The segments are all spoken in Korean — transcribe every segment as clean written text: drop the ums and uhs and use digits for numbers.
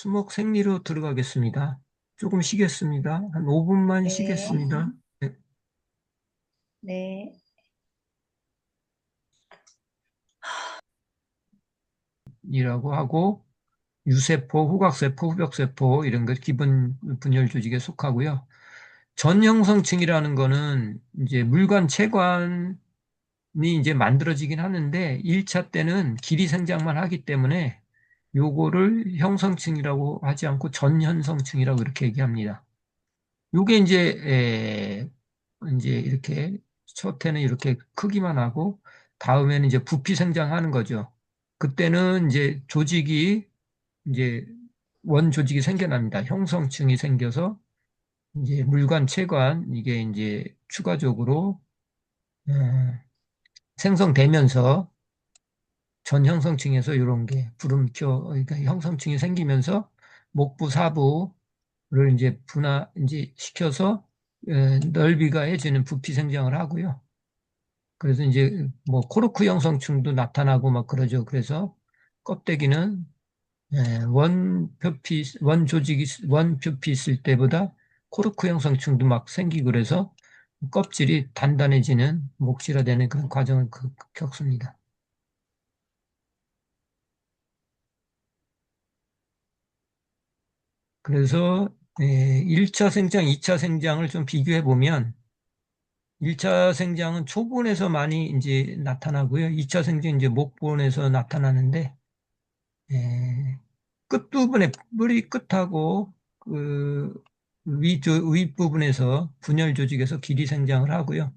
수목 생리로 들어가겠습니다. 조금 쉬겠습니다. 한 5분만 네, 쉬겠습니다. 네, 네, 이라고 하고, 유세포, 후각세포, 후벽세포, 이런 것 기본 분열 조직에 속하고요. 전형성층이라는 거는 이제 물관, 체관이 이제 만들어지긴 하는데, 1차 때는 길이 생장만 하기 때문에 요거를 형성층이라고 하지 않고 전현성층이라고 이렇게 얘기합니다. 요게 이제 이렇게 첫 해는 이렇게 크기만 하고 다음에는 이제 부피 생장하는 거죠. 그때는 이제 조직이 이제 원 조직이 생겨납니다. 형성층이 생겨서 이제 물관, 체관 이게 이제 추가적으로 어, 생성되면서 전 형성층에서 이런 게 부름표 그러니까 형성층이 생기면서 목부, 사부를 이제 이제 시켜서 넓이가 해지는 부피 생장을 하고요. 그래서 이제 뭐 코르크 형성층도 나타나고 막 그러죠. 그래서 껍데기는 원표피 있을 때보다 코르크 형성층도 막 생기고 그래서 껍질이 단단해지는 목질화되는 그런 과정을 겪습니다. 그래서 1차 생장, 2차 생장을 좀 비교해 보면 1차 생장은 초본에서 많이 이제 나타나고요. 2차 생장 이제 목본에서 나타나는데 끝부분에 뿌리 끝하고 그 윗부분에서 분열 조직에서 길이 생장을 하고요.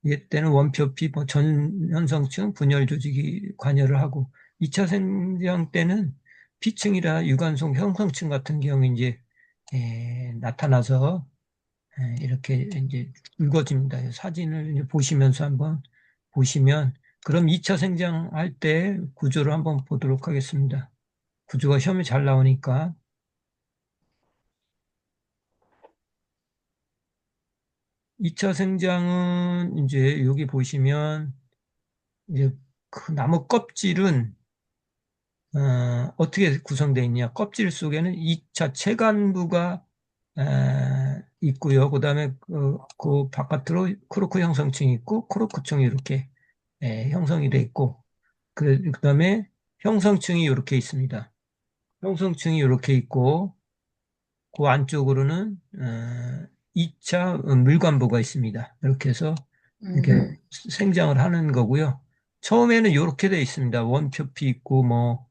이때는 원표피 뭐 전현성층 분열 조직이 관여를 하고 2차 생장 때는 피층이라 유관속 형성층 같은 경우 이제 나타나서 이렇게 이제 굵어집니다. 사진을 이제 보시면서 한번 보시면 그럼 2차 생장할 때 구조를 한번 보도록 하겠습니다. 구조가 시험에 잘 나오니까 2차 생장은 이제 여기 보시면 이제 그 나무 껍질은 어떻게 구성되어 있냐? 껍질 속에는 2차 체간부가 있고요. 그다음에 그 바깥으로 코르크 형성층이 있고 코르크층이 이렇게 형성이 돼 있고 그다음에 형성층이 이렇게 있습니다. 형성층이 이렇게 있고 그 안쪽으로는 2차 물관부가 있습니다. 이렇게 해서 이렇게 음, 생장을 하는 거고요. 처음에는 이렇게 되어 있습니다. 원표피 있고 뭐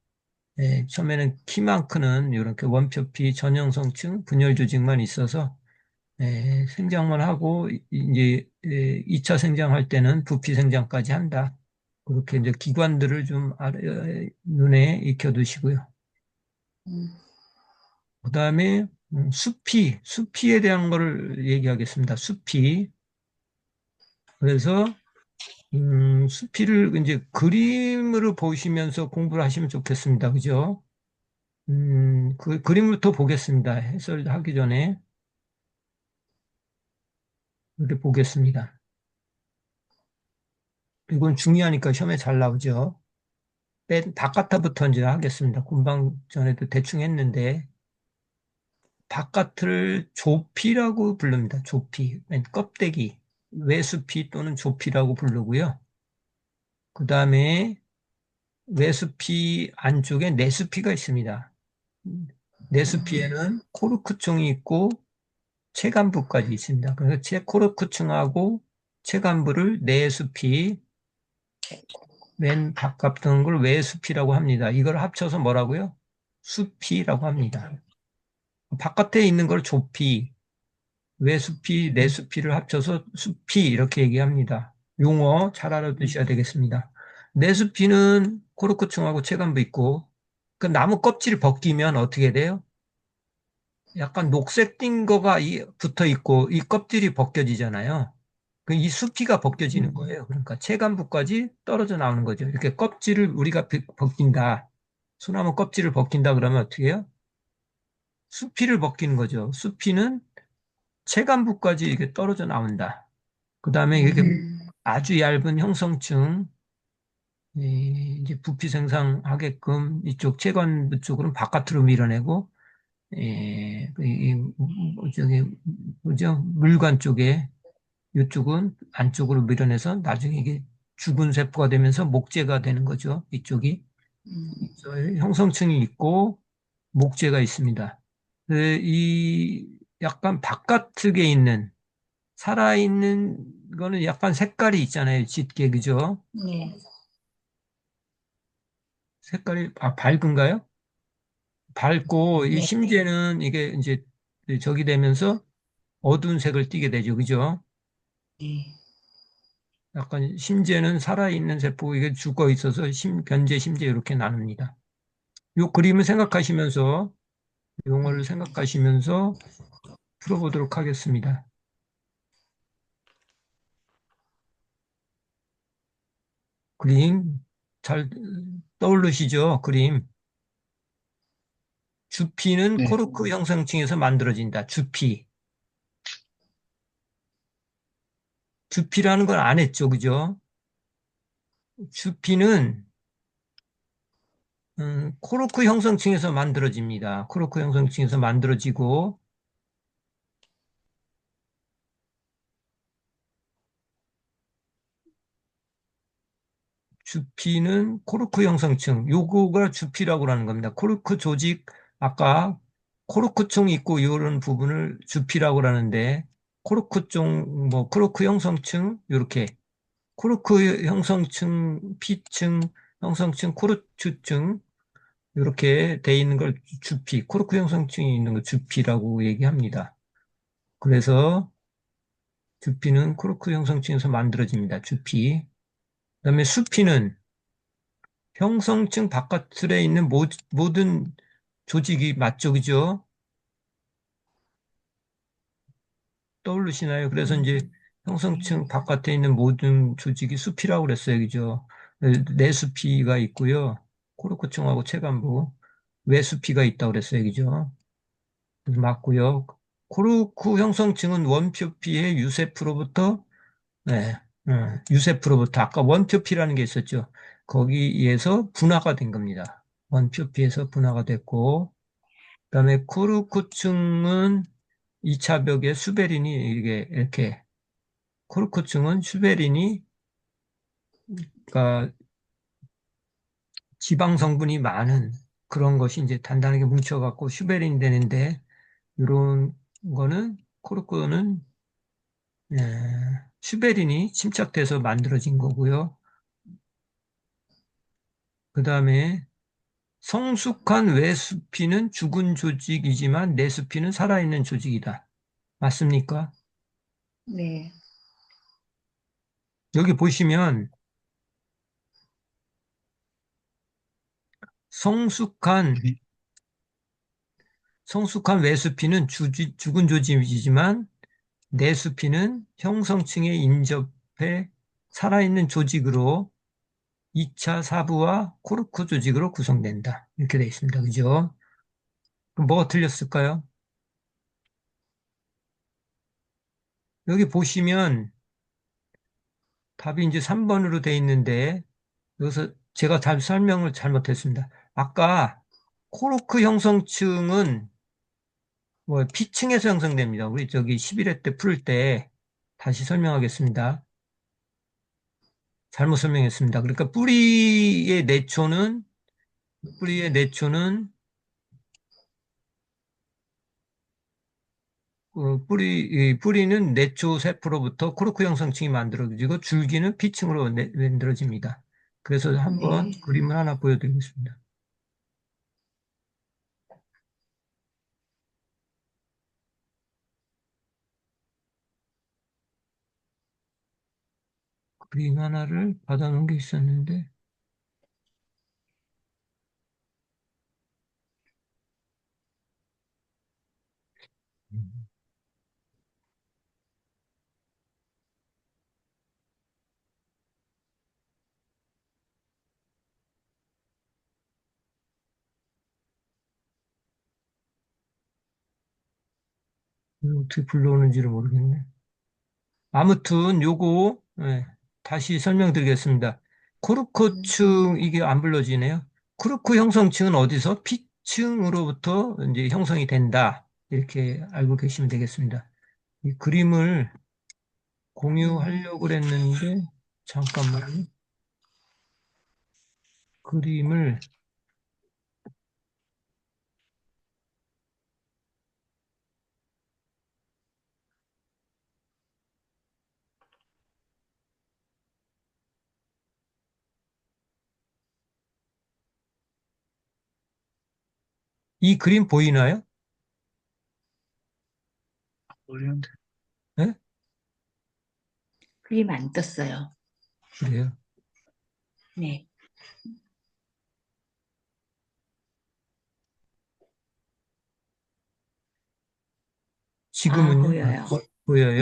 처음에는 키만 크는 이렇게 원표피 전형성층 분열 조직만 있어서 생장만 하고 이제 2차 생장할 때는 부피 생장까지 한다. 그렇게 이제 기관들을 좀 눈에 익혀두시고요. 음, 그다음에 수피에 대한 거를 얘기하겠습니다. 수피. 그래서 수피를 이제 그림으로 보시면서 공부를 하시면 좋겠습니다. 그죠? 그 그림부터 보겠습니다. 해설하기 전에 이렇게 보겠습니다. 이건 중요하니까 시험에 잘 나오죠. 맨 바깥부터 이제 하겠습니다. 금방 전에도 대충 했는데 바깥을 조피라고 부릅니다. 조피, 맨 껍데기, 외수피 또는 조피라고 부르고요. 그 다음에 외수피 안쪽에 내수피가 있습니다. 내수피에는 코르크층이 있고 체간부까지 있습니다. 그래서 코르크층하고 체간부를 내수피, 맨 바깥 걸 외수피라고 합니다. 이걸 합쳐서 뭐라고요? 수피라고 합니다. 바깥에 있는 걸 조피, 외수피, 내수피를 합쳐서 수피 이렇게 얘기합니다. 용어 잘 알아두셔야 되겠습니다. 내수피는 코르크층하고 체간부 있고 그 나무 껍질이 벗기면 어떻게 돼요? 약간 녹색 띈 거가 붙어 있고 이 껍질이 벗겨지잖아요. 그 이 수피가 벗겨지는 거예요. 그러니까 체간부까지 떨어져 나오는 거죠. 이렇게 껍질을 우리가 벗긴다. 소나무 껍질을 벗긴다 그러면 어떻게 해요? 수피를 벗기는 거죠. 수피는 체간부까지 이렇게 떨어져 나온다. 그 다음에 이렇게 아주 얇은 형성층, 이제 부피 생성하게끔 이쪽 체관부 쪽으로는 바깥으로 밀어내고 저기, 뭐죠? 물관 쪽에, 이쪽은 안쪽으로 밀어내서 나중에 이게 죽은 세포가 되면서 목재가 되는 거죠. 이쪽이. 음, 저 형성층이 있고, 목재가 있습니다. 이 약간 바깥쪽에 있는, 살아있는 거는 약간 색깔이 있잖아요. 짙게, 그죠? 네, 색깔이, 밝은가요? 밝고, 이 네, 심지에는 이게 이제 저기 되면서 어두운 색을 띠게 되죠. 그죠? 네. 약간 심지에는 살아있는 세포, 이게 죽어 있어서 변제, 심제 이렇게 나눕니다. 요 그림을 생각하시면서, 용어를 생각하시면서 풀어보도록 하겠습니다. 그림 잘 떠오르시죠? 그림. 주피는 네, 코르크 형성층에서 만들어진다. 주피. 주피라는 걸 안 했죠. 그죠? 주피는 코르크 형성층에서 만들어집니다. 코르크 형성층에서 만들어지고 주피는 코르크 형성층, 요거가 주피라고 하는 겁니다. 코르크 조직, 아까 코르크층이 있고 이런 부분을 주피라고 하는데 코르크층, 뭐 코르크 형성층 이렇게 코르크 형성층, 피층, 형성층, 코르크층 이렇게 돼 있는 걸 주피, 코르크 형성층이 있는 걸 주피라고 얘기합니다. 그래서 주피는 코르크 형성층에서 만들어집니다. 주피. 그다음에 수피는 형성층 바깥에 있는 모든 조직이 맞죠, 그죠? 떠오르시나요? 그래서 이제 형성층 바깥에 있는 모든 조직이 수피라고 그랬어요, 그죠? 내수피가 있고요. 코르크층하고 체간부, 외수피가 있다고 그랬어요, 그죠? 그래서 맞고요. 코르크 형성층은 원표피의 유세프로부터, 네, 유세프로부터 아까 원표피라는 게 있었죠. 거기에서 분화가 된 겁니다. 원표피에서 분화가 됐고, 그다음에 코르크층은 2차 벽에 수베린이 이렇게 코르크층은 수베린이 그러니까 지방 성분이 많은 그런 것이 이제 단단하게 뭉쳐갖고 슈베린이 되는데 이런 거는 코르크는 슈베린이 침착돼서 만들어진 거고요. 그다음에 성숙한 외수피는 죽은 조직이지만 내수피는 살아있는 조직이다. 맞습니까? 네, 여기 보시면 성숙한 그리, 성숙한 외수피는 죽은 조직이지만 내수피는 형성층에 인접해 살아있는 조직으로 2차 사부와 코르크 조직으로 구성된다. 이렇게 되어 있습니다. 그죠? 그럼 뭐가 틀렸을까요? 여기 보시면 답이 이제 3번으로 되어 있는데 여기서 제가 잘 설명을 잘못했습니다. 아까 코르크 형성층은 뭐 P층에서 형성됩니다. 우리 저기 11회 때 풀 때 다시 설명하겠습니다. 잘못 설명했습니다. 그러니까 이 뿌리는 내초 세포로부터 코르크 형성층이 만들어지고 줄기는 피층으로 만들어집니다. 그래서 한번 네. 그림을 하나 보여드리겠습니다. 그림 하나를 받아놓은 게 있었는데 이걸 어떻게 불러오는지를 모르겠네. 아무튼 요거 다시 설명드리겠습니다. 음, 코르크층 이게 안 불러지네요. 코르크 형성층은 어디서? 층으로부터 이제 형성이 된다. 이렇게 알고 계시면 되겠습니다. 이 그림을 공유하려고 그랬는데, 잠깐만요. 그림을, 이 그림 보이나요? 모르는데. 네? 그림 안 떴어요. 그래요. 네. 아, 지금은요? 보여요.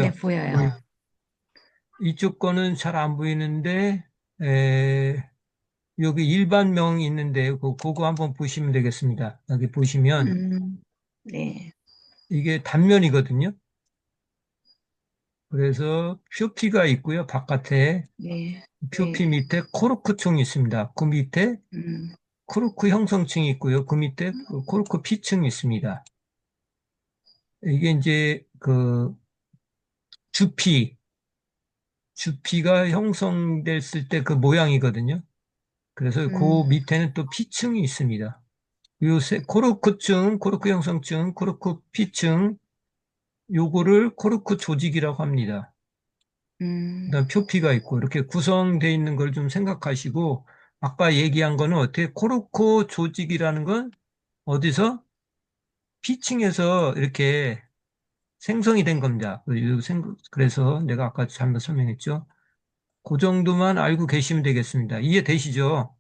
네, 보여요. 보여요. 이쪽 거는 잘 안 보이는데, 에, 여기 일반명이 있는데, 그거 한번 보시면 되겠습니다. 여기 보시면, 네, 이게 단면이거든요. 그래서 표피가 있고요. 바깥에 네, 표피 네. 밑에 코르크층이 있습니다. 그 밑에 음, 코르크 형성층이 있고요. 그 밑에 그 코르크 피층이 있습니다. 이게 이제 그 주피, 주피가 형성됐을 때 그 모양이거든요. 그래서 그 음, 밑에는 또 피층이 있습니다. 요새 코르크층, 코르크 형성층, 코르크 피층, 요거를 코르크 조직이라고 합니다. 음, 그다음 표피가 있고 이렇게 구성되어 있는 걸 좀 생각하시고 아까 얘기한 거는 어떻게 코르코 조직이라는 건 어디서 피층에서 이렇게 생성이 된 겁니다. 그래서 내가 아까 잘못 설명했죠. 그 정도만 알고 계시면 되겠습니다. 이해되시죠?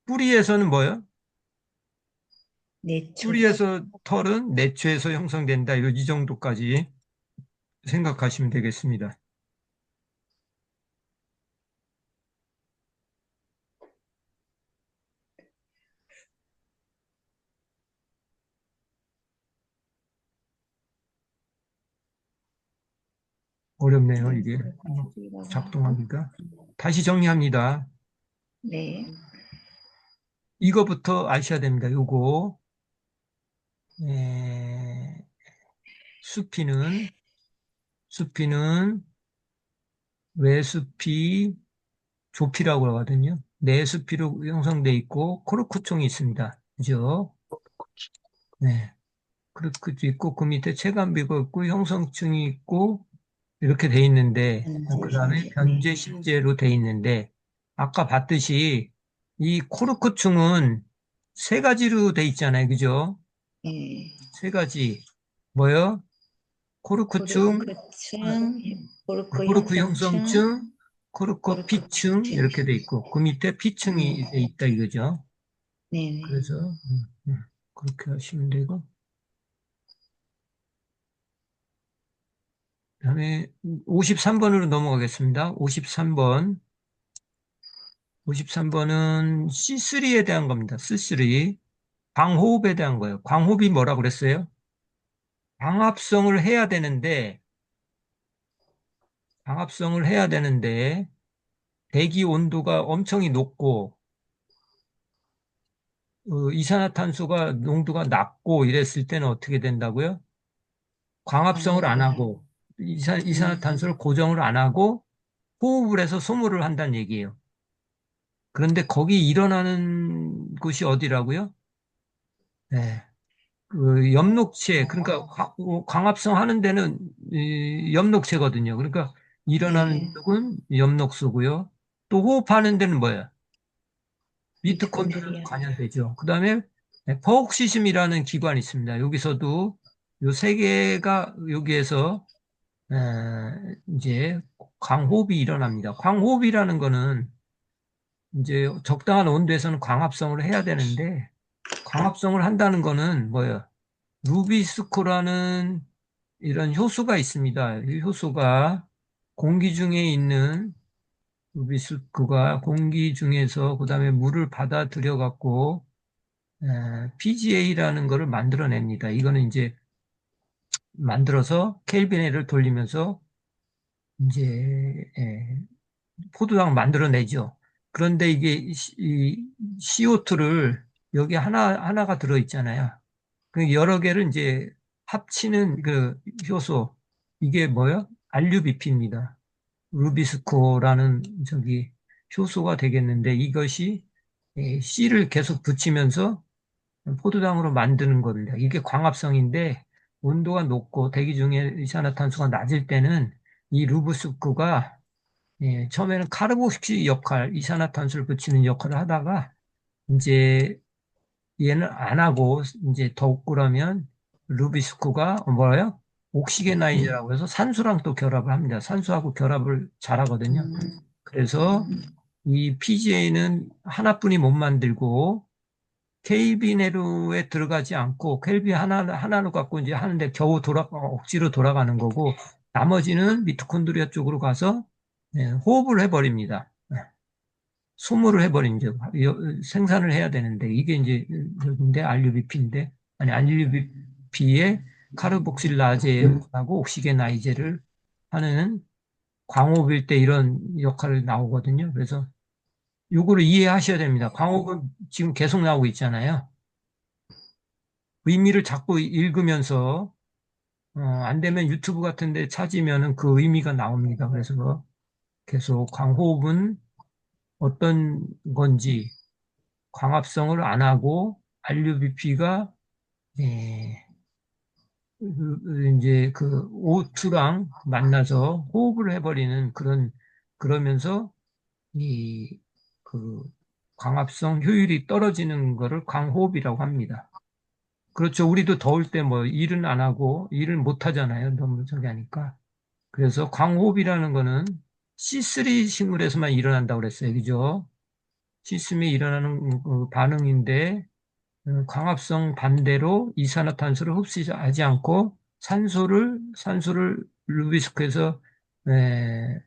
뿌리에서는 뭐예요? 내초. 뿌리에서 털은 내초에서 형성된다. 이 정도까지 생각하시면 되겠습니다. 어렵네요, 네, 이게 코르크축이라고 하고. 작동하기가. 다시 정리합니다. 네, 이거부터 아셔야 됩니다. 요거 에, 수피는 수피는 외수피, 조피라고 하거든요. 내수피로 형성돼 있고 코르크총이 있습니다. 그죠? 네. 코르크도 있고 그 밑에 체감비가 있고 형성층이 있고 이렇게 돼 있는데 그 다음에 현재, 네, 변제식제로 돼 있는데 아까 봤듯이 이 코르크층은 세 가지로 돼 있잖아요. 그죠? 네. 세 가지. 뭐요? 코르크층, 코르크층, 코르크 코르크 형성층, 형성층, 코르크 코르크 피층 피층. 이렇게 돼 있고 그 밑에 피층이 돼 있다 이거죠. 네네. 그래서 그렇게 하시면 되고 그다음에 53번으로 넘어가겠습니다. 53번. 53번은 C3에 대한 겁니다. C3. 광호흡에 대한 거예요. 광호흡이 뭐라 그랬어요? 광합성을 해야 되는데 광합성을 해야 되는데 대기 온도가 엄청이 높고 이산화탄소가 농도가 낮고 이랬을 때는 어떻게 된다고요? 광합성을 안 광합을 하고 음, 이산화탄소를 고정을 안 하고 호흡을 해서 소모를 한다는 얘기예요. 그런데 거기 일어나는 곳이 어디라고요? 네. 그 엽록체, 그러니까 광합성 하는 데는 이 엽록체거든요. 그러니까 일어나는 네, 쪽은 엽록소고요. 또 호흡하는 데는 뭐예요? 미토콘드리아가 미토콘드리아. 관여되죠. 그 다음에 퍼옥시즘이라는 기관이 있습니다. 여기서도 요 세 개가 여기에서 이제 광호흡이 일어납니다. 광호흡이라는 거는 이제 적당한 온도에서는 광합성을 해야 되는데 광합성을 한다는 거는 뭐예요? 루비스코라는 이런 효소가 있습니다. 이 효소가 공기 중에 있는 루비스코가 공기 중에서 그다음에 물을 받아들여 갖고 PGA라는 거를 만들어냅니다. 이거는 이제 만들어서 켈빈을 돌리면서 이제 포도당을 만들어내죠. 그런데 이게 이 CO2를 여기 하나가 들어있잖아요. 그 여러 개를 이제 합치는 그 효소, 이게 뭐요? RUBP입니다. 루비스코라는 저기 효소가 되겠는데 이것이 C를 계속 붙이면서 포도당으로 만드는 겁니다. 이게 광합성인데 온도가 높고 대기 중에 이산화탄소가 낮을 때는 이 루브스코가 처음에는 카르복시 역할, 이산화탄소를 붙이는 역할을 하다가 이제 얘는 안 하고 이제 더욱 그러면 루비스코가 뭐예요? 옥시게나이즈라고 해서 산소랑 또 결합을 합니다. 산소하고 결합을 잘하거든요. 음, 그래서 음, 이 PGA는 하나뿐이 못 만들고 KB 내로에 들어가지 않고 KB 하나로 갖고 이제 하는데 겨우 억지로 돌아가는 거고 나머지는 미토콘드리아 쪽으로 가서 호흡을 해버립니다. 소모를 해버린 죠. 생산을 해야 되는데 이게 이제 여기인데 RUBP인데 아니 RUBP에 카르복실라제하고 옥시게나이제를 하는 광호일 때 이런 역할을 나오거든요. 그래서 요거를 이해하셔야 됩니다. 광호는 지금 계속 나오고 있잖아요. 의미를 자꾸 읽으면서 안 되면 유튜브 같은 데 찾으면은 그 의미가 나옵니다. 그래서 계속 광호흡은 어떤 건지 광합성을 안 하고 RUBP가 이제 그 O2랑 만나서 호흡을 해버리는 그러면서 이 그 광합성 효율이 떨어지는 거를 광호흡이라고 합니다. 그렇죠. 우리도 더울 때 뭐 일은 안 하고 일을 못 하잖아요. 너무 저기 하니까. 그래서 광호흡이라는 거는 C3 식물에서만 일어난다고 그랬어요. 그죠? 시스템이 일어나는 반응인데 광합성 반대로 이산화탄소를 흡수하지 않고 산소를 루비스크에서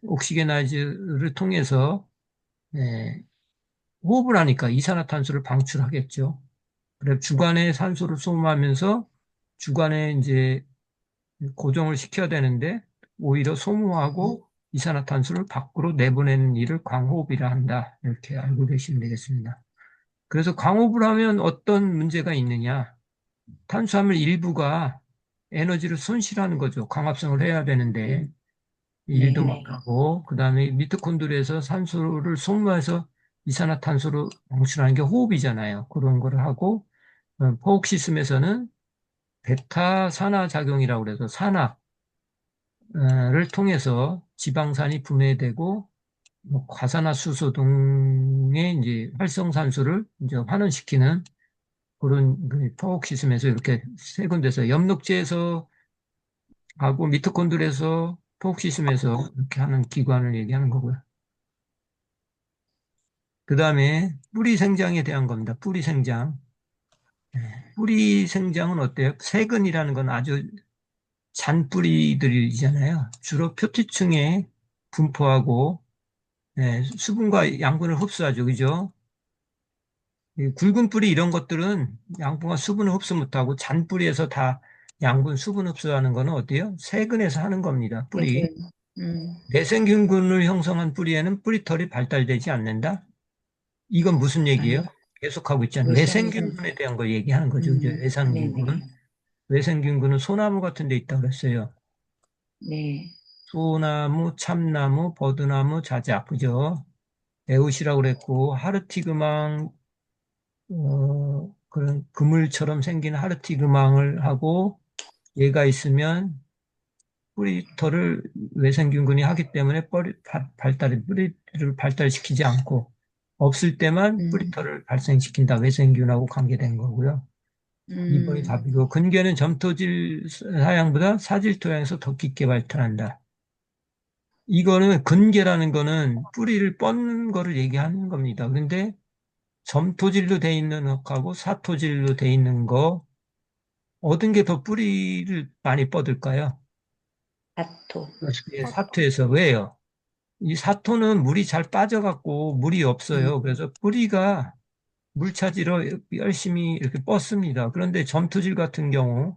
옥시게나이즈를 통해서 에, 호흡을 하니까 이산화탄소를 방출하겠죠. 그래 주관에 산소를 소모하면서 주관에 이제 고정을 시켜야 되는데 오히려 소모하고 이산화탄소를 밖으로 내보내는 일을 광호흡이라 한다. 이렇게 알고 계시면 되겠습니다. 그래서 광호흡을 하면 어떤 문제가 있느냐? 탄수화물 일부가 에너지를 손실하는 거죠. 광합성을 해야 되는데 일도 네. 못하고 그다음에 미토콘드리아에서 산소를 소모해서 이산화탄소로 방출하는 게 호흡이잖아요. 그런 거를 하고 포옥시스에서는 베타 산화 작용이라고 그래서 산화를 통해서 지방산이 분해되고 뭐 과산화수소 등의 이제 활성산소를 이제 환원시키는 그런 그 포옥시스에서 이렇게 세 군데서 엽록제에서 하고 미토콘드리아에서 포옥시스에서 이렇게 하는 기관을 얘기하는 거고요. 그 다음에 뿌리 생장에 대한 겁니다. 뿌리 생장. 뿌리 생장은 어때요? 세근이라는 건 아주 잔뿌리들이잖아요. 주로 표피층에 분포하고 수분과 양분을 흡수하죠. 그죠? 이 굵은 뿌리 이런 것들은 양분과 수분을 흡수 못하고 잔뿌리에서 다 양분, 수분 흡수하는 거는 어때요? 세근에서 하는 겁니다. 뿌리. 퇴근. 음, 내생균군을 형성한 뿌리에는 뿌리털이 발달되지 않는다? 이건 무슨 얘기예요? 아, 계속하고 있잖아요. 외생균. 외생균군에 대한 걸 얘기하는 거죠. 그죠? 외생균군. 네네. 외생균군은 소나무 같은 데 있다고 그랬어요. 네. 소나무, 참나무, 버드나무, 자작, 그죠? 에웃이라고 그랬고, 하르티그망, 그런 그물처럼 생긴 하르티그망을 하고, 얘가 있으면 뿌리털을 외생균군이 하기 때문에 뿌리를 발달시키지 않고, 없을 때만 음, 뿌리털을 발생시킨다. 외생균하고 관계된 거고요. 2번이 음, 답이고, 근개는 점토질 사양보다 사질 토양에서 더 깊게 발달한다. 이거는 근개라는 거는 뿌리를 뻗는 거를 얘기하는 겁니다. 근데 점토질로 돼 있는 흙하고 사토질로 돼 있는 거 얻은 게 더 뿌리를 많이 뻗을까요? 사토. 예, 사토에서 왜요? 이 사토는 물이 잘 빠져갖고 물이 음, 없어요. 그래서 뿌리가 물 차지로 열심히 이렇게 뻗습니다. 그런데 점토질 같은 경우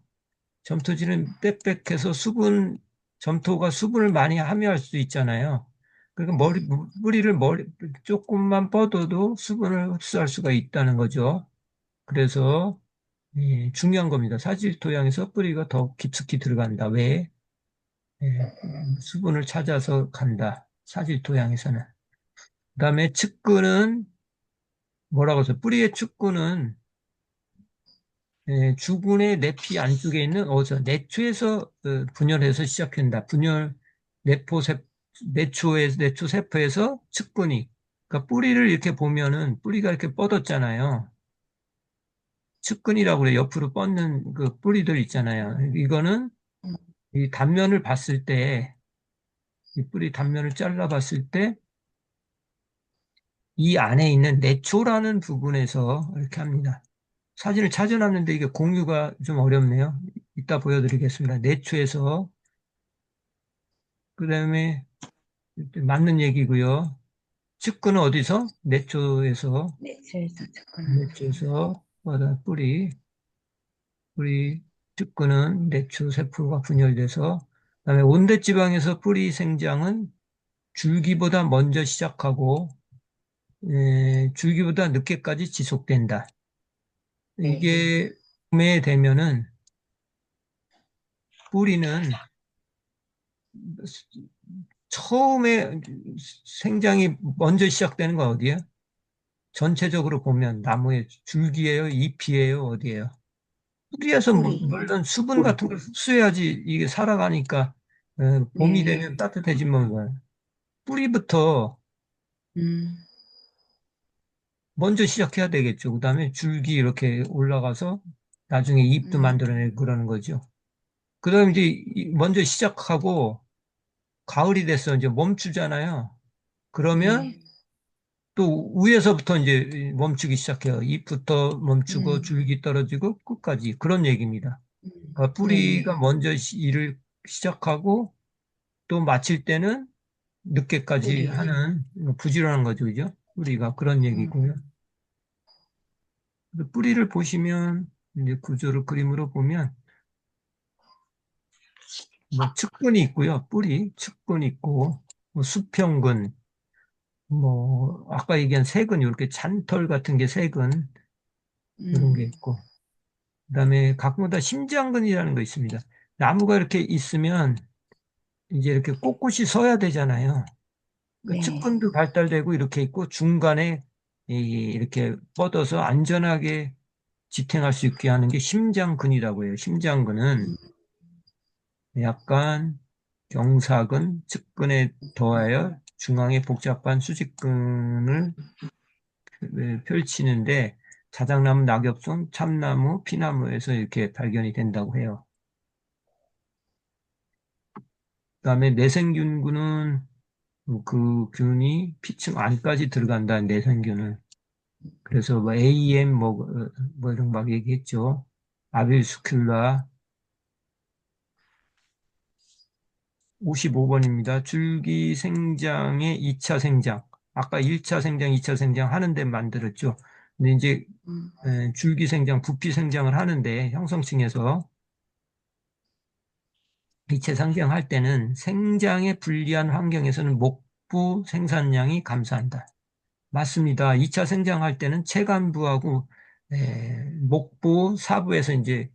점토질은 빽빽해서 점토가 수분을 많이 함유할 수 있잖아요. 그러니까 뿌리를 조금만 뻗어도 수분을 흡수할 수가 있다는 거죠. 그래서 중요한 겁니다. 사질 토양에서 뿌리가 더 깊숙이 들어간다. 왜? 수분을 찾아서 간다. 사질 토양에서는. 그다음에 측근은 뭐라고 해서 뿌리의 측근은 주근의 내피 안쪽에 있는 내초에서 분열해서 시작한다. 내포세, 내초세포에서 측근이. 그러니까 뿌리를 이렇게 보면은 뿌리가 이렇게 뻗었잖아요. 측근이라고 그래. 옆으로 뻗는 그 뿌리들 있잖아요. 이거는 음, 이 단면을 봤을 때, 이 뿌리 단면을 잘라봤을 때, 이 안에 있는 내초라는 부분에서 이렇게 합니다. 사진을 찾아놨는데 이게 공유가 좀 어렵네요. 이따 보여드리겠습니다. 내초에서, 그 다음에 맞는 얘기고요. 측근은 어디서? 내초에서, 네, 제에서 접근하는. 내초에서, 뿌리, 측근은 내초 세포가 분열돼서, 그다음에 온대지방에서 뿌리 생장은 줄기보다 먼저 시작하고, 줄기보다 늦게까지 지속된다. 네, 이게 봄에 되면은 뿌리는 처음에 생장이 먼저 시작되는 건 어디예요? 전체적으로 보면 나무의 줄기예요, 잎이에요, 어디예요? 뿌리에서 뿌리. 물론 수분 같은 걸 흡수해야지 이게 살아가니까 봄이 네, 되면 따뜻해지면 뭐예요? 뿌리부터 음, 먼저 시작해야 되겠죠. 그다음에 줄기 이렇게 올라가서 나중에 잎도 음, 만들어내고 그러는 거죠. 그다음에 이제 먼저 시작하고 가을이 돼서 이제 멈추잖아요. 그러면 네, 또 위에서부터 이제 멈추기 시작해요. 잎부터 멈추고 음, 줄기 떨어지고 끝까지 그런 얘기입니다. 그러니까 뿌리가 네, 먼저 일을 시작하고 또 마칠 때는 늦게까지 뿌리. 하는 부지런한 거죠, 그죠? 뿌리가 그런 음, 얘기고요. 뿌리를 보시면 이제 구조를 그림으로 보면 뭐 측근이 있고요. 측근 있고 뭐 수평근, 뭐 아까 얘기한 세근 이렇게 잔털 같은 게 세근 이런 게 음, 있고 그다음에 가끔가다 심장근이라는 거 있습니다. 나무가 이렇게 있으면 이제 이렇게 꼿꼿이 서야 되잖아요. 그 네, 측근도 발달되고 이렇게 있고 중간에 이렇게 뻗어서 안전하게 지탱할 수 있게 하는 게 심장근이라고 해요. 심장근은 음, 약간 경사근, 측근에 더하여 중앙에 복잡한 수직근을 펼치는데 자작나무, 낙엽송, 참나무, 피나무에서 이렇게 발견이 된다고 해요. 그다음에 내생균군은 그 균이 피층 안까지 들어간다, 내생균은. 그래서 뭐 AEM 뭐 이런 거 막 얘기했죠. 아빌스큘라 55번입니다. 줄기 생장의 2차 생장. 아까 1차 생장, 2차 생장 하는 데 만들었죠. 근데 이제 음, 줄기 생장, 부피 생장을 하는데 형성층에서 2차 생장할 때는 생장에 불리한 환경에서는 목부 생산량이 감소한다. 맞습니다. 2차 생장할 때는 체간부하고 목부, 사부에서 이제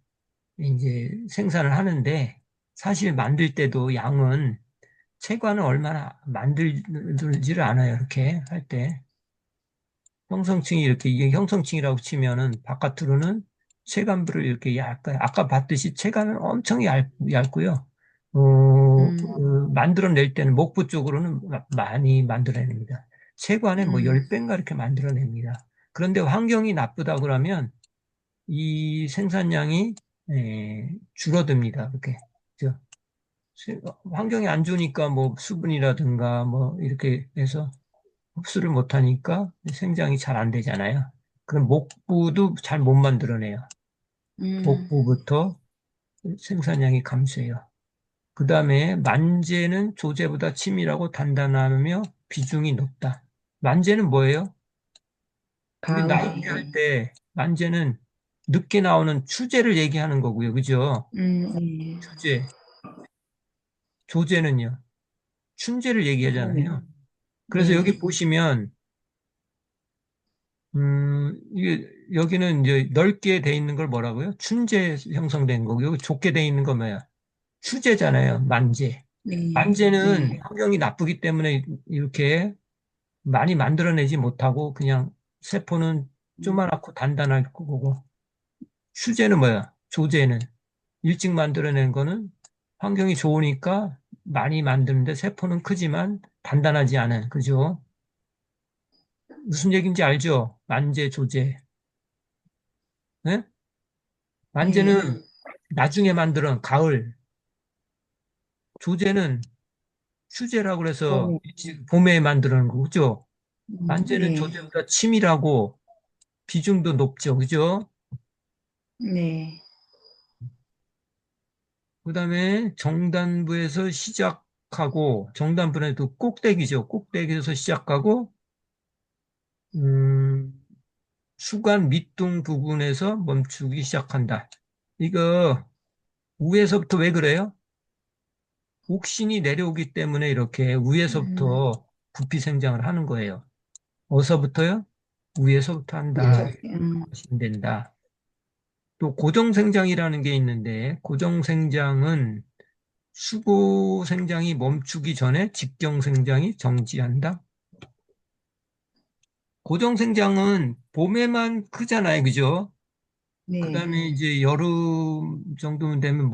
생산을 하는데 사실 만들 때도 양은 체관은 얼마나 만들지를 않아요. 이렇게 할 때. 형성층이 이렇게, 이게 형성층이라고 치면은 바깥으로는 체간부를 이렇게 아까 봤듯이 체간은 엄청 얇고요. 음, 만들어낼 때는 목부 쪽으로는 많이 만들어냅니다. 체관에 뭐 음, 10배인가 이렇게 만들어냅니다. 그런데 환경이 나쁘다 그러면 이 생산량이 줄어듭니다. 이렇게. 환경이 안 좋으니까 뭐 수분이라든가 뭐 이렇게 해서 흡수를 못 하니까 생장이 잘 안 되잖아요. 그럼 목부도 잘 못 만들어내요. 음, 목부부터 생산량이 감소해요. 그 다음에 만재는 조제보다 치밀하고 단단하며 비중이 높다. 만재는 뭐예요? 우리 나무비 가을이. 할 때 만재는 늦게 나오는 추재를 얘기하는 거고요. 그죠? 네, 추재. 조제는요. 춘제를 봄에. 얘기하잖아요. 그래서 여기 네, 보시면 이게 여기는 이제 넓게 돼 있는 걸 뭐라고요? 춘제 형성된 거고, 여기 좁게 돼 있는 거 뭐야? 수제잖아요, 만재. 네, 만재는 네, 환경이 나쁘기 때문에 이렇게 많이 만들어내지 못하고 그냥 세포는 음, 조그맣고 단단할 거고, 수제는 뭐야? 조제는 일찍 만들어낸 거는 환경이 좋으니까 많이 만드는데 세포는 크지만 단단하지 않은, 그죠? 무슨 얘기인지 알죠? 만재, 조제. 네? 네, 만재는 나중에 만들어 가을, 조제는 수제라고 그래서 봄, 봄에 만드는 거, 그죠? 만재는 네, 조제보다 치밀하고 비중도 높죠, 그죠? 네, 그다음에 정단부에서 시작하고 정단부에도 꼭대기죠. 꼭대기에서 시작하고 음, 수관 밑둥 부분에서 멈추기 시작한다. 이거 위에서부터 왜 그래요? 옥신이 내려오기 때문에 이렇게 음, 위에서부터 부피 생장을 하는 거예요. 어디서부터요? 위에서부터 한다. 위쪽, 하시면 된다. 또 고정생장이라는 게 있는데 고정생장은 수고생장이 멈추기 전에 직경생장이 정지한다. 고정생장은 봄에만 크잖아요. 그죠? 그 네, 다음에 이제 여름 정도면 되면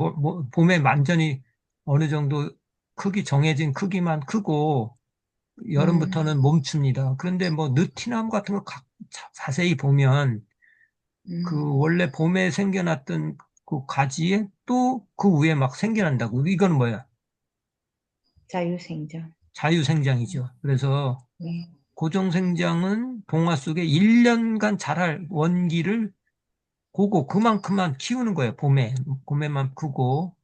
봄에 완전히 어느 정도 크기 정해진 크기만 크고 음, 여름부터는 멈춥니다. 그런데 뭐 느티나무 같은 거 자세히 보면 음, 그 원래 봄에 생겨났던 그 가지에 또 그 위에 막 생겨난다고. 이건 뭐야? 자유생장, 자유생장이죠. 그래서 네, 고정생장은 동화 속에 1년간 자랄 원기를 고고 그만큼만 키우는 거예요. 봄에만 크고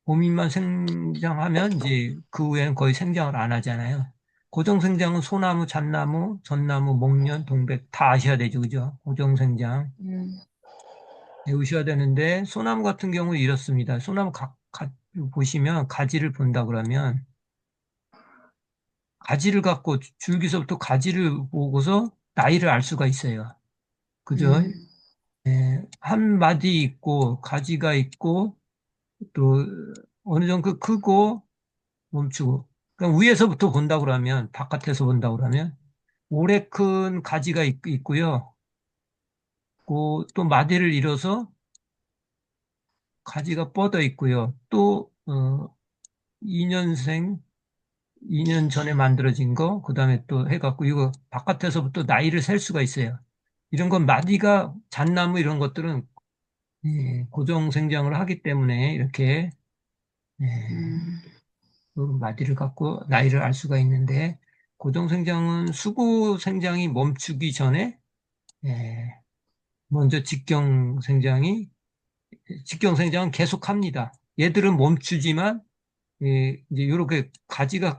봄이만 생장하면 이제 그 후에는 거의 생장을 안 하잖아요. 고정생장은 소나무, 잣나무, 전나무, 목련, 동백 다 아셔야 되죠, 그죠? 고정생장 음, 배우셔야 되는데 소나무 같은 경우는 이렇습니다. 소나무 보시면 가지를 본다 그러면 가지를 갖고 줄기서부터 가지를 보고서 나이를 알 수가 있어요. 그죠? 음, 한 마디 있고 가지가 있고 또 어느 정도 크고 멈추고 그럼 위에서부터 본다 그러면 바깥에서 본다 그러면 오래 큰 가지가 있고요. 또 마디를 이뤄서 가지가 뻗어 있고요. 또 2년생 2년 전에 만들어진 거 그다음에 또 해갖고 이거 바깥에서부터 나이를 셀 수가 있어요. 이런 건 마디가 잣나무 이런 것들은 고정 생장을 하기 때문에 이렇게 예, 음, 그 마디를 갖고 나이를 알 수가 있는데 고정생장은 수고생장이 멈추기 전에 예, 먼저 직경생장은 계속합니다. 얘들은 멈추지만 이제 이렇게 가지가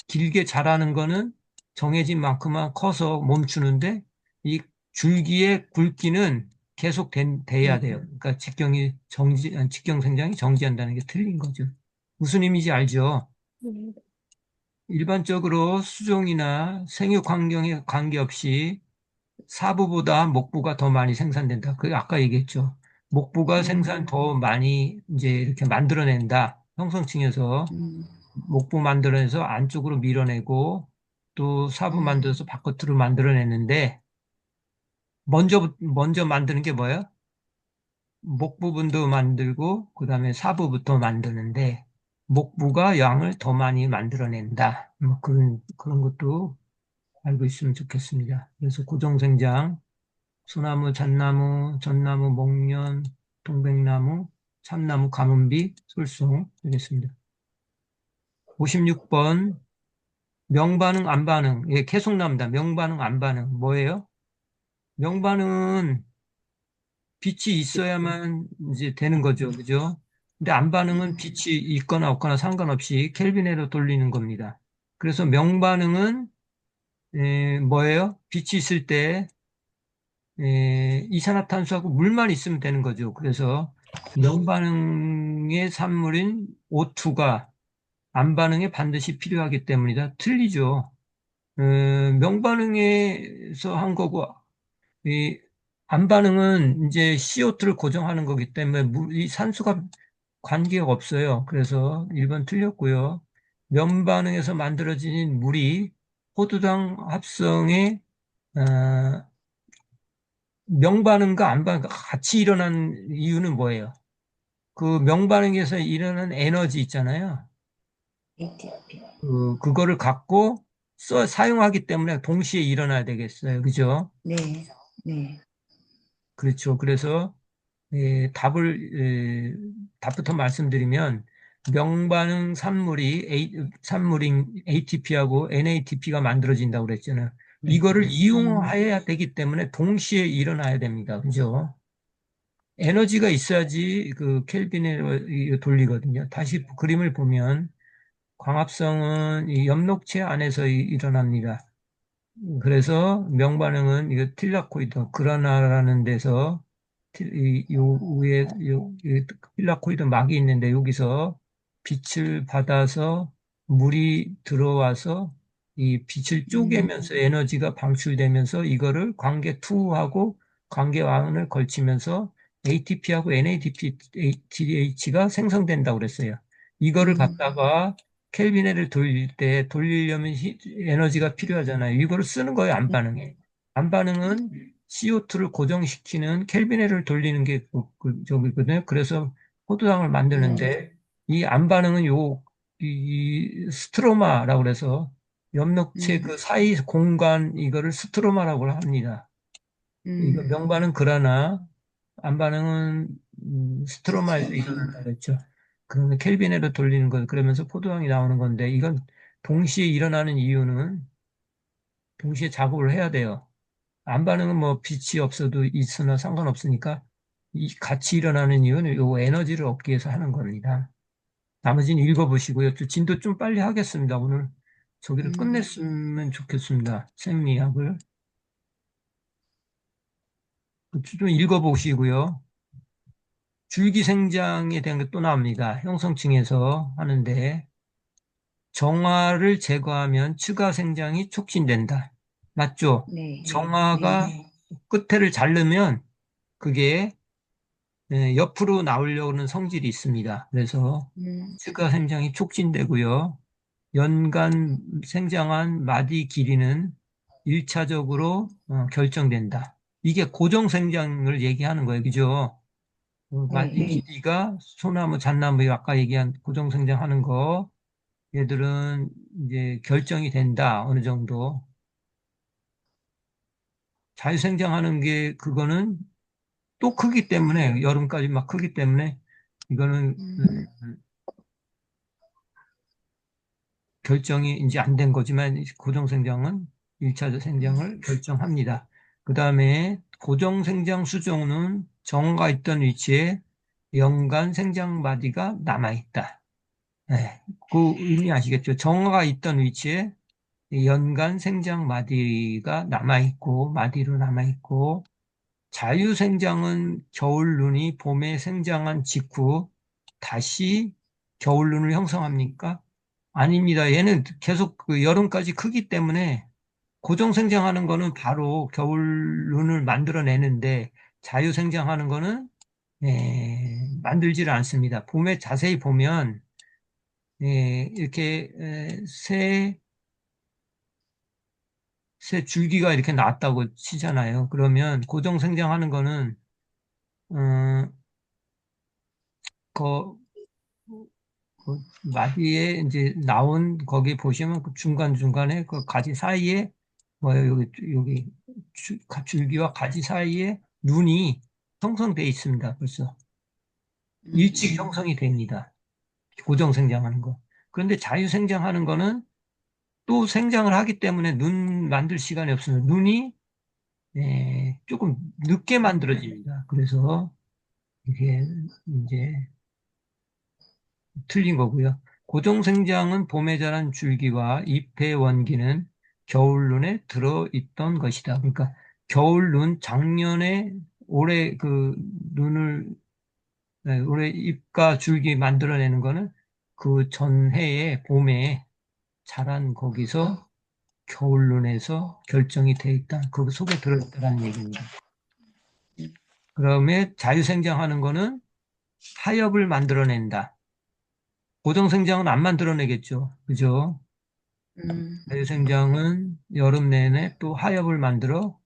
길게 자라는 거는 정해진 만큼만 커서 멈추는데 이 줄기의 굵기는 계속 돼야 네, 돼요. 그러니까 직경생장이 정지한다는 게 틀린 거죠. 무슨 의미인지 알죠? 네, 일반적으로 수종이나 생육 환경에 관계없이 사부보다 목부가 더 많이 생산된다. 그 아까 얘기했죠. 목부가 생산 더 많이 이제 이렇게 만들어낸다. 형성층에서 음, 목부 만들어내서 안쪽으로 밀어내고 또 사부 음, 만들어서 바깥으로 만들어내는데 먼저 만드는 게 뭐예요? 목 부분도 만들고 그다음에 사부부터 만드는데 목부가 양을 더 많이 만들어낸다. 뭐 그런 것도 알고 있으면 좋겠습니다. 그래서 고정생장, 소나무, 잣나무, 전나무, 목련, 동백나무, 참나무, 가뭄비, 솔송 되겠습니다. 56번 명반응, 안반응. 예, 계속 나옵니다. 명반응, 안반응. 뭐예요? 명반응은 빛이 있어야만 이제 되는 거죠. 그죠? 근데 안반응은 빛이 있거나 없거나 상관없이 켈빈으로 돌리는 겁니다. 그래서 명반응은 뭐예요? 빛이 있을 때 이산화탄소하고 물만 있으면 되는 거죠. 그래서 명반응의 산물인 O2가 안반응에 반드시 필요하기 때문이다. 틀리죠. 명반응에서 한 거고 안 반응은 이제 CO2를 고정하는 거기 때문에 이 산소가 관계가 없어요. 그래서 1번 틀렸고요. 면 반응에서 만들어진 물이 포도당 합성의 어, 명반응과 안반응과 같이 일어난 이유는 뭐예요? 그 명반응에서 일어난 에너지 있잖아요. ATP. 그거를 갖고 사용하기 때문에 동시에 일어나야 되겠어요. 그죠? 네, 네, 그렇죠. 그래서 답부터 말씀드리면 명반응 산물인 ATP하고 NADP가 만들어진다고 그랬잖아요. 네. 이거를 이용해야 되기 때문에 동시에 일어나야 됩니다. 그죠? 에너지가 있어야지 그 켈빈에 돌리거든요. 다시 그림을 보면 광합성은 이 엽록체 안에서 일어납니다. 그래서 명반응은 이거 틸라코이드 그라나라는 데서 요 위에 틸라코이드 막이 있는데 여기서 빛을 받아서 물이 들어와서 이 빛을 쪼개면서 에너지가 방출되면서 이거를 관계 투하고 관계 왕을 걸치면서 ATP하고 NADPH가 생성된다고 그랬어요. 이거를 음, 갖다가 켈빈에를 돌릴 때 돌리려면 에너지가 필요하잖아요. 이거를 쓰는 거예요, 안반응에. 안반응은 CO2를 고정시키는 켈빈에를 돌리는 게 저기거든요. 그래서 포도당을 만드는데 이 안반응은 이 스트로마라고 그래서 엽록체 음, 그 사이 공간 이거를 스트로마라고 합니다. 이거 음, 명반응 그러나 안반응은 스트로마에서 일어난다 그랬죠. 그러면 켈빈으로 돌리는 거 그러면서 포도당이 나오는 건데 이건 동시에 일어나는 이유는 동시에 작업을 해야 돼요. 안반응은 뭐 빛이 없어도 있으나 상관없으니까 이 같이 일어나는 이유는 요 에너지를 얻기 위해서 하는 겁니다. 나머지는 읽어보시고요. 저 진도 좀 빨리 하겠습니다. 오늘 저기를 음, 끝냈으면 좋겠습니다. 생리학을 좀 읽어보시고요. 줄기생장에 대한 게 또 나옵니다. 형성층에서 하는데 정화를 제거하면 추가 생장이 촉진된다. 맞죠? 네, 정화가 네, 끝에를 자르면 그게 옆으로 나오려고 하는 성질이 있습니다. 그래서 음, 추가 생장이 촉진되고요. 연간 생장한 마디 길이는 1차적으로 결정된다. 이게 고정 생장을 얘기하는 거예요. 그죠? 마디 네, 길이가 소나무, 잣나무, 아까 얘기한 고정 생장하는 거, 얘들은 이제 결정이 된다. 어느 정도. 자유생장하는 게, 그거는 또 크기 때문에, 여름까지 막 크기 때문에, 이거는 음, 결정이 이제 안 된 거지만 고정생장은 1차 생장을 결정합니다. 그 다음에 고정생장 수종은 정가 있던 위치에 연간 생장 마디가 남아있다. 네, 그 의미 아시겠죠? 정가 있던 위치에 연간 생장 마디가 남아있고, 마디로 남아있고, 자유생장은 겨울눈이 봄에 생장한 직후 다시 겨울눈을 형성합니까? 아닙니다. 얘는 계속 그 여름까지 크기 때문에 고정생장하는 거는 바로 겨울눈을 만들어내는데 자유생장하는 거는 만들지를 않습니다. 봄에 자세히 보면 이렇게 새 줄기가 이렇게 났다고 치잖아요. 그러면 고정생장하는 거는 어, 그 마디에 이제 나온 거기 보시면 그 중간중간에 그 가지 사이에 뭐 여기 줄기와 가지 사이에 눈이 형성돼 있습니다. 벌써 일찍 형성이 됩니다. 고정 생장하는 거. 그런데 자유 생장하는 거는 또 생장을 하기 때문에 눈 만들 시간이 없어요. 눈이 조금 늦게 만들어집니다. 그래서 이게 이제 틀린 거고요. 고정생장은 봄에 자란 줄기와 잎의 원기는 겨울눈에 들어있던 것이다. 그러니까 겨울눈, 작년에 올해 그 눈을, 올해 잎과 줄기 만들어내는 거는 그 전해에 봄에 자란 거기서 겨울눈에서 결정이 돼 있다. 그 속에 들어있다는 얘기입니다. 그다음에 자유생장하는 거는 타협을 만들어낸다. 고정생장은 안 만들어내겠죠. 그죠? 음, 자유생장은 여름 내내 또 하엽을 만들어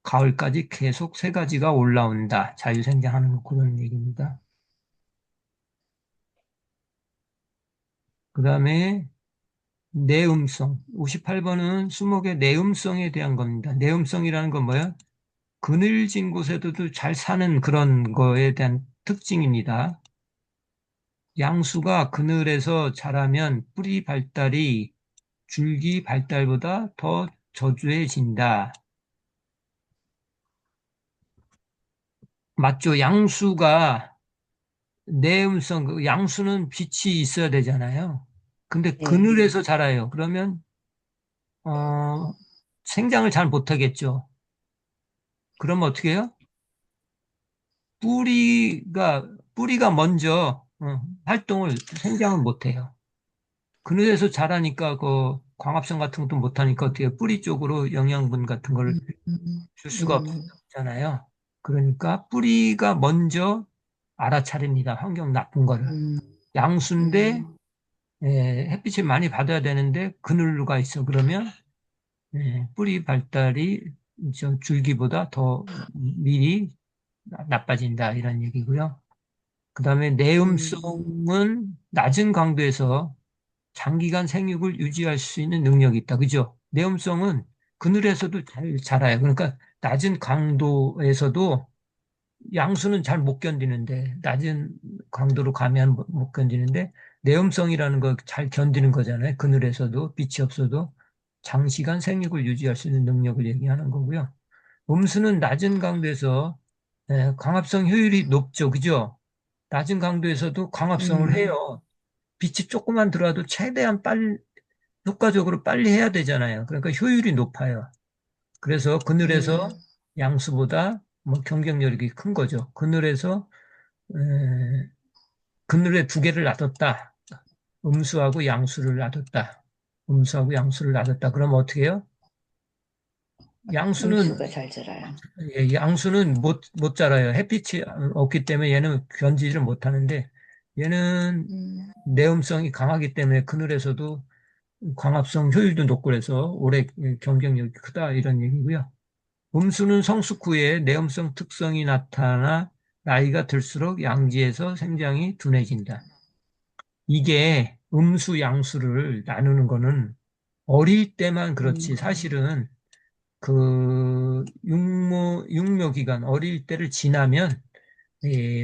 가을까지 계속 세 가지가 올라온다. 자유생장하는 거 그런 얘기입니다. 그다음에 내음성. 58번은 수목의 내음성에 대한 겁니다. 내음성이라는 건 뭐야? 그늘진 곳에도 잘 사는 그런 거에 대한 특징입니다. 양수가 그늘에서 자라면 뿌리 발달이 줄기 발달보다 더 저조해진다. 맞죠? 양수가 내음성, 그 양수는 빛이 있어야 되잖아요. 근데 네. 그늘에서 자라요. 그러면, 어, 생장을 잘 못하겠죠. 그러면 어떻게 해요? 뿌리가 먼저, 활동을, 생장을 못해요. 그늘에서 자라니까 그 광합성 같은 것도 못하니까 어떻게 해요? 뿌리 쪽으로 영양분 같은 걸 음, 음, 줄 수가 음, 없잖아요. 그러니까 뿌리가 먼저 알아차립니다. 환경 나쁜 거를. 음, 양수인데 음, 햇빛을 많이 받아야 되는데 그늘로가 있어. 그러면 뿌리 발달이 저 줄기보다 더 미리 나빠진다 이런 얘기고요. 그다음에 음, 내음성은 낮은 강도에서 장기간 생육을 유지할 수 있는 능력이 있다. 그죠? 내음성은 그늘에서도 잘 자라요. 그러니까 낮은 강도에서도 양수는 잘 못 견디는데 낮은 강도로 가면 못 견디는데 내음성이라는 거 잘 견디는 거잖아요. 그늘에서도 빛이 없어도 장시간 생육을 유지할 수 있는 능력을 얘기하는 거고요. 음수는 낮은 강도에서 광합성 효율이 높죠. 그죠? 낮은 강도에서도 광합성을 음, 해요. 빛이 조금만 들어와도 최대한 빨리 효과적으로 빨리 해야 되잖아요. 그러니까 효율이 높아요. 그래서 그늘에서 네. 양수보다 뭐 경쟁력이 큰 거죠. 에, 그늘에 두 개를 놔뒀다. 음수하고 양수를 놔뒀다. 음수하고 양수를 놔뒀다. 그럼 어떻게 해요? 양수는, 음수가 잘 자라요. 양수는 못 자라요. 햇빛이 없기 때문에 얘는 견디지를 못하는데 얘는 음, 내음성이 강하기 때문에 그늘에서도 광합성 효율도 높고 그래서 오래 경쟁력이 크다 이런 얘기고요. 음수는 성숙 후에 내음성 특성이 나타나 나이가 들수록 양지에서 생장이 둔해진다. 이게 음수, 양수를 나누는 거는 어릴 때만 그렇지. 음, 사실은 그 육묘 기간, 어릴 때를 지나면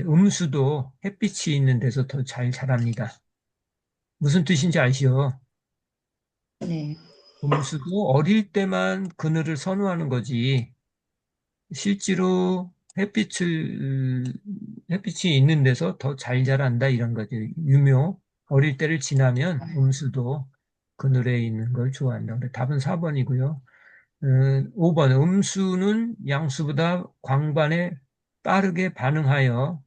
음수도 햇빛이 있는 데서 더 잘 자랍니다. 무슨 뜻인지 아시죠? 네. 음수도 어릴 때만 그늘을 선호하는 거지. 실제로 햇빛이 있는 데서 더 잘 자란다 이런 거죠. 유묘. 어릴 때를 지나면 음수도 그늘에 있는 걸 좋아한다. 그래, 답은 4번이고요. 5번. 음수는 양수보다 광반에 빠르게 반응하여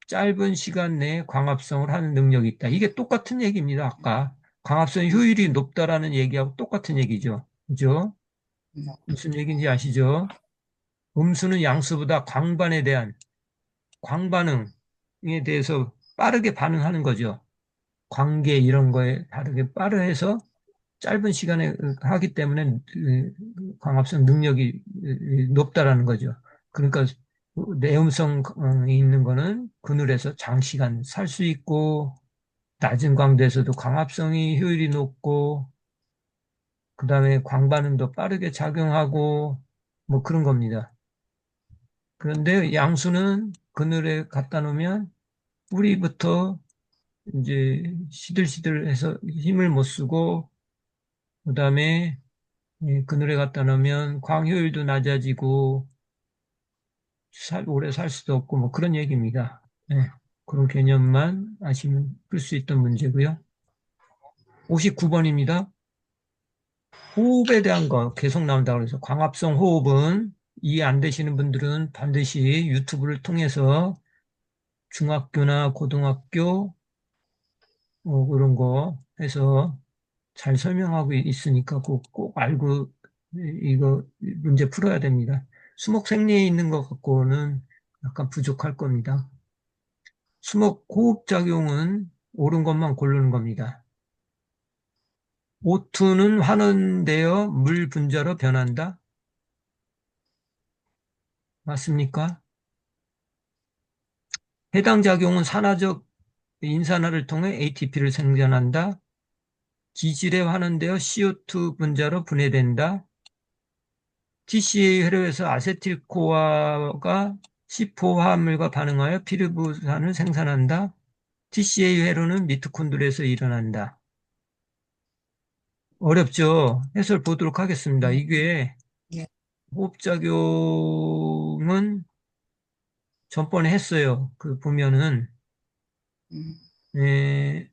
짧은 시간 내에 광합성을 하는 능력이 있다. 이게 똑같은 얘기입니다. 아까 광합성 효율이 높다라는 얘기하고 똑같은 얘기죠. 그죠? 음, 무슨 얘기인지 아시죠? 음수는 양수보다 광반응에 대해서 빠르게 반응하는 거죠. 관계 이런 거에 다르게 빠르해서 짧은 시간에 하기 때문에 광합성 능력이 높다라는 거죠. 그러니까 내음성이 있는 거는 그늘에서 장시간 살 수 있고 낮은 광도에서도 광합성이 효율이 높고 그다음에 광반응도 빠르게 작용하고 뭐 그런 겁니다. 그런데 양수는 그늘에 갖다 놓으면 뿌리부터 이제 시들시들해서 힘을 못 쓰고 그다음에 그늘에 갖다 놓으면 광효율도 낮아지고 오래 살 수도 없고 뭐 그런 얘기입니다. 예, 그런 개념만 아시면 풀 수 있던 문제고요. 59번입니다. 호흡에 대한 거 계속 나온다고 그래서 광합성 호흡은 이해 안 되시는 분들은 반드시 유튜브를 통해서 중학교나 고등학교 그런 거 해서 잘 설명하고 있으니까 꼭 알고 이거 문제 풀어야 됩니다. 수목 생리에 있는 것 갖고는 약간 부족할 겁니다. 수목 호흡작용은 옳은 것만 고르는 겁니다. O2는 환원되어 물 분자로 변한다. 맞습니까? 해당 작용은 산화적 인산화를 통해 ATP를 생산한다. 기질에 환원되어 CO2 분자로 분해된다. TCA 회로에서 아세틸코아가 C4 화합물과 반응하여 피르부산을 생산한다. TCA 회로는 미토콘드리아에서 일어난다. 어렵죠? 해설 보도록 하겠습니다. 네. 이게 네. 호흡작용은 전번에 했어요. 그 보면은 음, 예,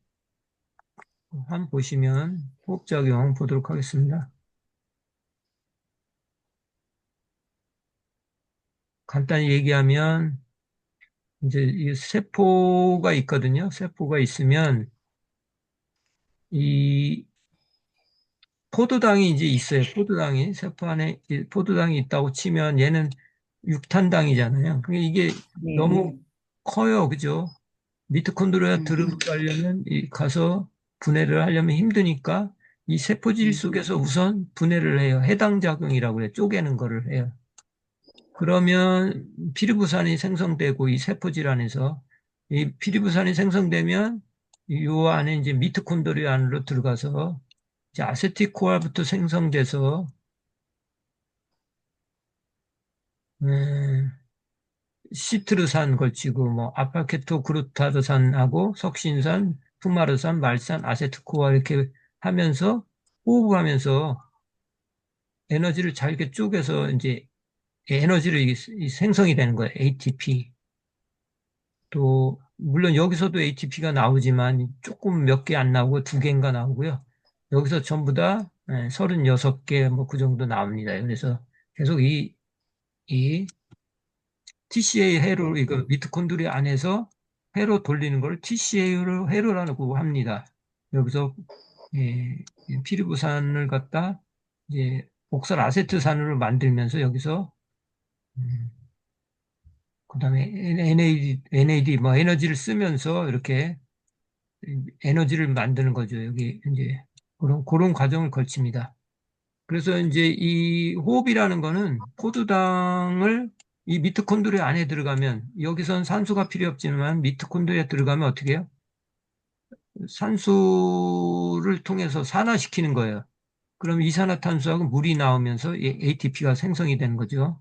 한번 보시면 호흡작용 보도록 하겠습니다. 간단히 얘기하면 이제 이 세포가 있거든요. 세포가 있으면 이 포도당이 이제 있어요. 포도당이 세포 안에 포도당이 있다고 치면 얘는 육탄당이잖아요. 그게 이게 네. 너무 커요, 그죠? 미토콘드리아 음, 들어가려면 가서 분해를 하려면 힘드니까 이 세포질 음, 속에서 우선 분해를 해요. 해당 작용이라고 해요. 쪼개는 거를 해요. 그러면 피리부산이 생성되고 이 세포질 안에서 이 피리부산이 생성되면 이 안에 이제 미토콘드리아 안으로 들어가서 이제 아세틸코아부터 생성돼서 음, 시트르산 걸치고 뭐 아파케토그루타르산하고 석신산, 푸마르산, 말산, 아세트코아 이렇게 하면서 호흡하면서 에너지를 잘게 쪼개서 이제 에너지를 생성이 되는 거예요. ATP. 또 물론 여기서도 ATP가 나오지만 조금 몇 개 안 나오고 두 개인가 나오고요. 여기서 전부 다 36개 뭐 그 정도 나옵니다. 그래서 계속 이 TCA 회로, 네. 이거 미토콘드리아 안에서 회로 돌리는 걸 TCA 회로라고 합니다. 여기서 피리부산을 갖다 이제 옥살 아세트산으로 만들면서 여기서 그다음에 NAD 뭐 에너지를 쓰면서 이렇게 에너지를 만드는 거죠. 여기 이제 그런 과정을 거칩니다. 그래서 이제 이 호흡이라는 거는 포도당을 이 미토콘드리아 안에 들어가면 여기선 산소가 필요 없지만 미토콘드리아 들어가면 어떻게 해요? 산소를 통해서 산화시키는 거예요. 그럼 이산화탄소하고 물이 나오면서 ATP가 생성이 되는 거죠.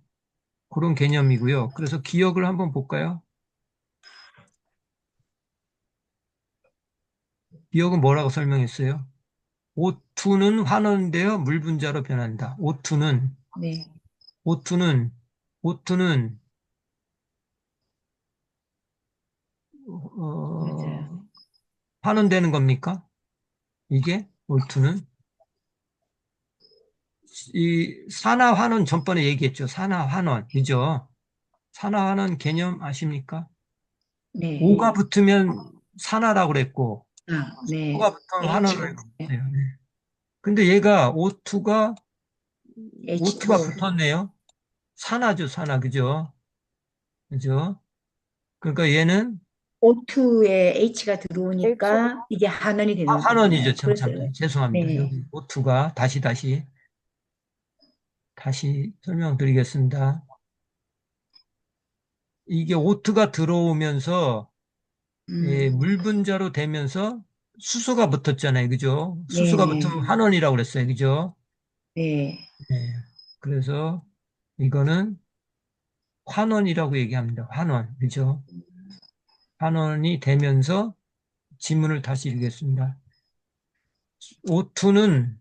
그런 개념이고요. 그래서 기억을 한번 볼까요? 기억은 뭐라고 설명했어요? O2는 환원되어 물 분자로 변한다. 네. O2는 O2는 맞아요. 어, 환원되는 겁니까? 이게 몰투는 이 산화 환원 전번에 얘기했죠. 산화 환원 그죠? 산화 환원 개념 아십니까? 네. O가 붙으면 산화라고 그랬고 아, 네. O가 붙으면 H가 환원을 붙어요. 해요. 네. 근데 얘가 O2가 H2O. 붙었네요. 산화죠, 산화 그죠? 그죠? 그러니까 얘는 O2에 H가 들어오니까 이게 한원이 되는 환원이죠. 거잖아요. 참, 그래서, 참, 죄송합니다. 네. 여기 O2가 다시 설명드리겠습니다. 이게 O2가 들어오면서 음, 물 분자로 되면서 수소가 붙었잖아요. 그죠? 수소가 네네. 붙으면 환원이라고 그랬어요. 그죠? 네. 네. 그래서 이거는 환원이라고 얘기합니다. 환원. 그죠? 환원이 되면서 지문을 다시 읽겠습니다. O2는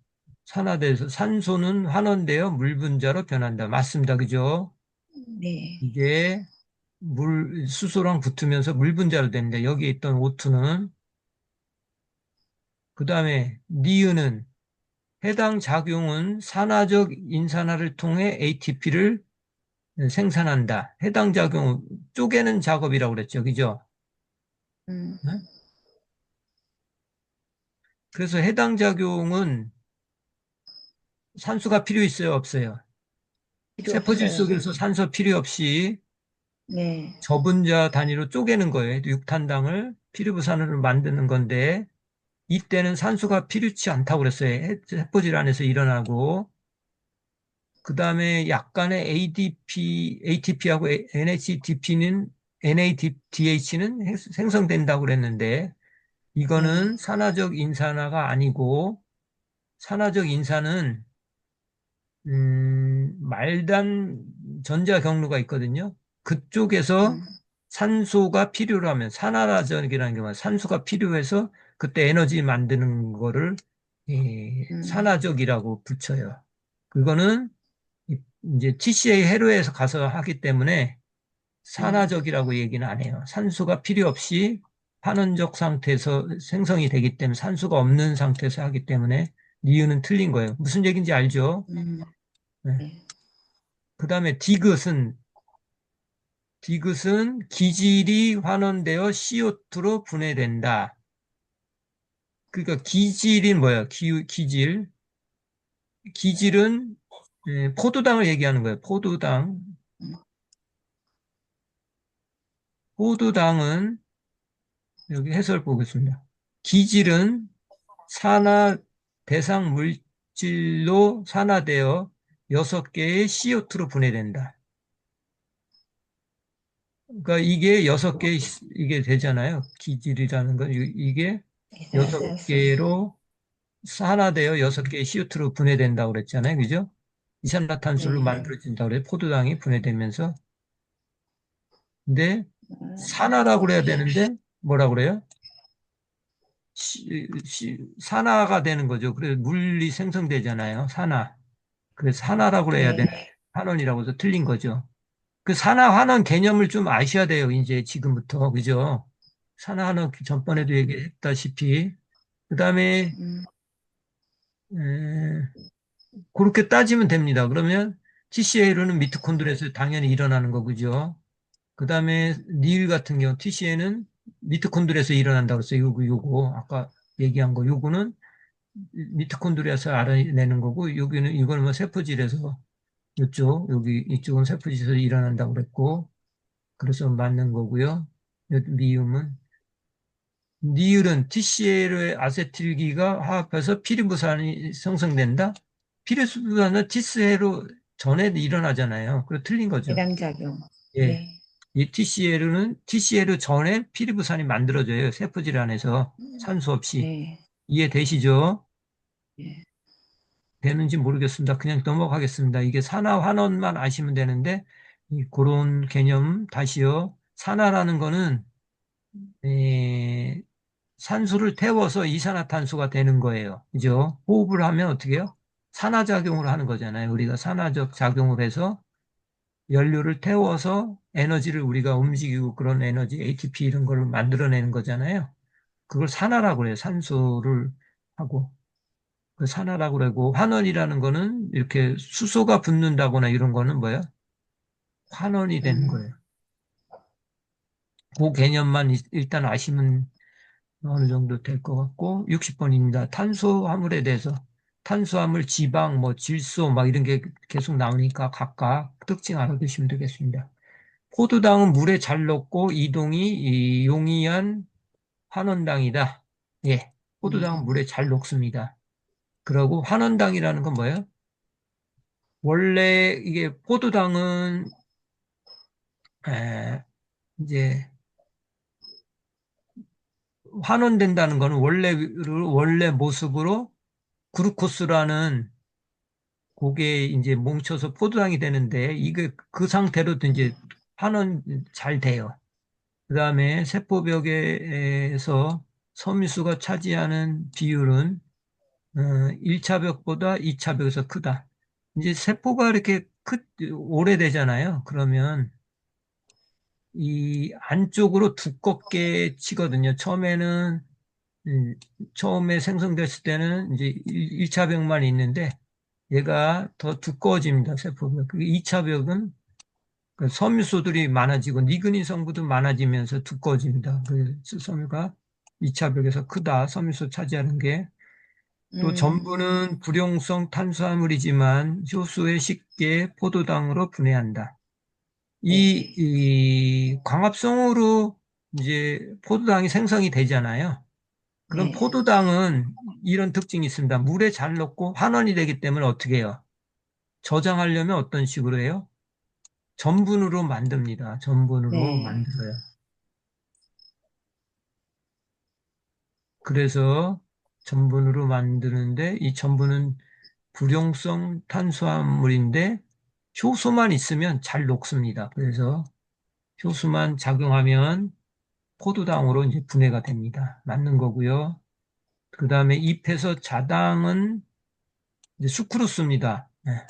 산화돼서 산소는 환원되어 물 분자로 변한다. 맞습니다. 그죠? 네. 이게 수소랑 붙으면서 물 분자로 됩니다. 여기에 있던 O2는 그 다음에 니은은 해당 작용은 산화적 인산화를 통해 ATP를 생산한다. 해당 작용은 쪼개는 작업이라고 그랬죠. 그죠? 음, 네? 그래서 해당 작용은 산소가 필요 있어요? 없어요? 필요 세포질 없어요. 속에서 산소 필요 없이 네. 저분자 단위로 쪼개는 거예요. 육탄당을 피리부산으로 만드는 건데 이때는 산소가 필요치 않다고 그랬어요. 세포 질환에서 일어나고 그 다음에 약간의 ATP하고 NADH는 생성된다고 그랬는데 네. 이거는 산화적 인산화가 아니고 산화적 인산은 말단 전자 경로가 있거든요. 그쪽에서 음, 산소가 필요로 하면 산화라전이라는 게 뭐야? 산소가 필요해서 그때 에너지 만드는 거를 음, 산화적이라고 붙여요. 그거는 이제 TCA 회로에서 가서 하기 때문에 음, 산화적이라고 얘기는 안 해요. 산소가 필요 없이 환원적 상태에서 생성이 되기 때문에 산소가 없는 상태에서 하기 때문에 니은은 틀린 거예요. 무슨 얘기인지 알죠? 음, 네. 네. 그 다음에 디귿은 기질이 환원되어 CO2로 분해된다. 그러니까 기질이 뭐야? 기질. 기질은 포도당을 얘기하는 거예요. 포도당. 음, 포도당은 여기 해설 보겠습니다. 기질은 산화 대상 물질로 산화되어 6개의 CO2로 분해된다. 그러니까 이게 6개 이게 되잖아요. 기질이라는 건 이게 여섯 이산화탄소. 개로 산화되어 6개의 CO2로 분해된다고 그랬잖아요. 그죠? 이산화탄소로 네. 만들어진다고 그래요. 포도당이 분해되면서. 근데 음, 산화라고 그래야 되는데 뭐라 그래요? 산화가 되는 거죠. 그래서 물이 생성되잖아요. 산화. 그래서 산화라고 그래야 되는 네. 환원이라고 해서 틀린 거죠. 그 산화 환원 개념을 좀 아셔야 돼요. 이제 지금부터. 그죠? 산화 환원 전번에도 얘기했다시피. 그다음에 음, 그렇게 따지면 됩니다. 그러면 TCA로는 미토콘드리아에서 당연히 일어나는 거고요. 그 다음에 닐 같은 경우 TCA는 미토콘드리아에서 일어난다고 했어요. 요거 아까 얘기한 거 요거는 미토콘드리아에서 알아내는 거고 여기는 이거는 뭐 세포질에서 이쪽은 세포질에서 일어난다고 그랬고 그래서 맞는 거고요. 미음은 니을은 TCL의 아세틸기가 화합해서 피리부산이 생성된다. 피리부산은 TCL로 전에 일어나잖아요. 그래 틀린 거죠. 대량작용. 예. 네. 이 TCL은 TCL 전에 피리부산이 만들어져요. 세포질 안에서 산소 없이. 네. 이해되시죠? 네. 되는지 모르겠습니다. 그냥 넘어가겠습니다. 이게 산화 환원만 아시면 되는데 그런 개념 다시요. 산화라는 거는 에, 산소를 태워서 이산화탄소가 되는 거예요. 그죠? 호흡을 하면 어떻게 해요? 산화작용을 하는 거잖아요. 우리가 산화적 작용을 해서 연료를 태워서 에너지를 우리가 움직이고 그런 에너지, ATP 이런 걸 만들어내는 거잖아요. 그걸 산화라고 해요. 산소를 하고. 그 산화라고 그러고 환원이라는 거는 이렇게 수소가 붙는다거나 이런 거는 뭐야? 환원이 되는 음, 거예요. 그 개념만 일단 아시면 어느 정도 될 것 같고 60번입니다. 탄수화물에 대해서 탄수화물, 지방, 뭐 질소 막 이런 게 계속 나오니까 각각 특징 알아두시면 되겠습니다. 포도당은 물에 잘 녹고 이동이 용이한 환원당이다. 예, 포도당은 음, 물에 잘 녹습니다. 그리고 환원당이라는 건 뭐예요? 원래 이게 포도당은 에, 이제 환원된다는 거는 원래 모습으로 그루코스라는 그게 이제 뭉쳐서 포도당이 되는데 이게 그 상태로도 이제 환원 잘 돼요. 그다음에 세포벽에서 섬유수가 차지하는 비율은 1차 벽보다 2차 벽에서 크다. 이제 세포가 이렇게 오래되잖아요. 그러면 이 안쪽으로 두껍게 치거든요. 음, 처음에 생성됐을 때는 이제 1차 벽만 있는데 얘가 더 두꺼워집니다. 세포가. 그 2차 벽은 그 섬유소들이 많아지고 니그닌 성분도 많아지면서 두꺼워집니다. 그 섬유가 2차 벽에서 크다. 섬유소 차지하는 게. 또 음, 전부는 불용성 탄수화물이지만 효소에 쉽게 포도당으로 분해한다. 네, 이 광합성으로 이제 포도당이 생성이 되잖아요. 그럼 네, 포도당은 이런 특징이 있습니다. 물에 잘 녹고 환원이 되기 때문에 어떻게 해요? 저장하려면 어떤 식으로 해요? 전분으로 만듭니다. 전분으로 네, 만들어요. 그래서 전분으로 만드는데 이 전분은 불용성 탄수화물인데 효소만 있으면 잘 녹습니다. 그래서 효소만 작용하면 포도당으로 이제 분해가 됩니다. 맞는 거고요. 그 다음에 잎에서 자당은 이제 수크로스입니다. 네,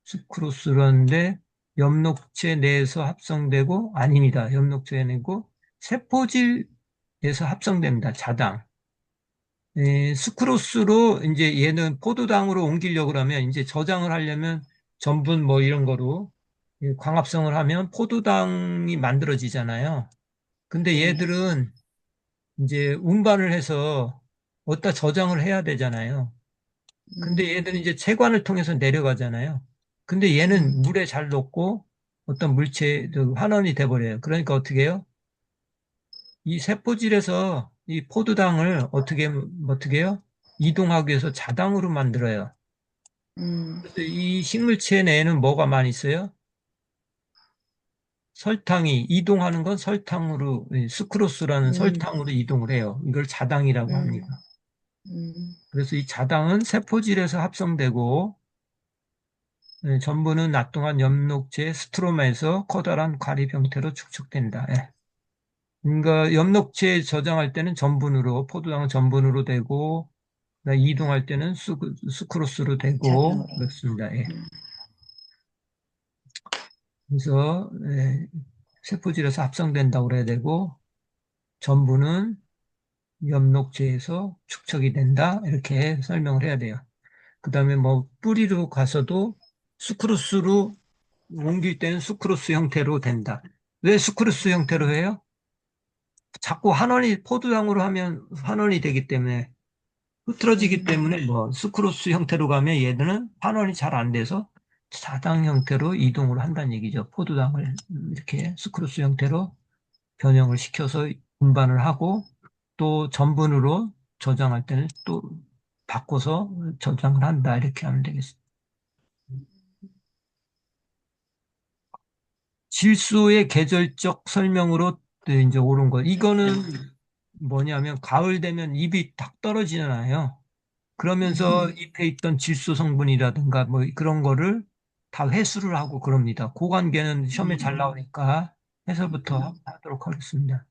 수크로스라는데 엽록체 내에서 합성되고 아닙니다. 엽록체 내고 세포질에서 합성됩니다. 자당. 수크로스로 이제 얘는 포도당으로 옮기려고 그러면 이제 저장을 하려면 전분 뭐 이런 거로 광합성을 하면 포도당이 만들어지잖아요. 근데 네, 얘들은 이제 운반을 해서 어디다 저장을 해야 되잖아요. 근데 음, 얘들은 이제 체관을 통해서 내려가잖아요. 근데 얘는 음, 물에 잘 녹고 어떤 물체 환원이 돼버려요. 그러니까 어떻게 해요? 이 세포질에서 이 포도당을 어떻게 해요? 이동하기 위해서 자당으로 만들어요. 음, 그래서 이 식물체 내에는 뭐가 많이 있어요? 설탕이 이동하는 건 설탕으로 이 스크로스라는 음, 설탕으로 이동을 해요. 이걸 자당이라고 음, 합니다. 음, 그래서 이 자당은 세포질에서 합성되고 전부는 낮 동안 엽록체 스트로마에서 커다란 과립 형태로 축적된다. 예. 그러니까 엽록체에 저장할 때는 전분으로 포도당은 전분으로 되고 이동할 때는 수크로스로 되고 자동으로. 그렇습니다. 예. 음, 그래서 세포질에서 합성된다고 그래야 되고 전분은 엽록체에서 축적이 된다 이렇게 설명을 해야 돼요. 그다음에 뭐 뿌리로 가서도 수크로스로 옮길 때는 수크로스 형태로 된다. 왜 수크로스 형태로 해요? 자꾸 환원이 포도당으로 하면 환원이 되기 때문에 흐트러지기 음, 때문에 뭐 스크로스 형태로 가면 얘들은 환원이 잘 안 돼서 자당 형태로 이동을 한다는 얘기죠. 포도당을 이렇게 스크로스 형태로 변형을 시켜서 운반을 하고 또 전분으로 저장할 때는 또 바꿔서 저장을 한다. 이렇게 하면 되겠습니다. 질소의 계절적 설명으로 이제 옳은 것. 이거는 뭐냐면 가을 되면 잎이 탁 떨어지잖아요. 그러면서 잎에 있던 질소 성분이라든가 뭐 그런 거를 다 회수를 하고 그럽니다. 그 관계는 시험에 잘 나오니까 해설부터 하도록 하겠습니다.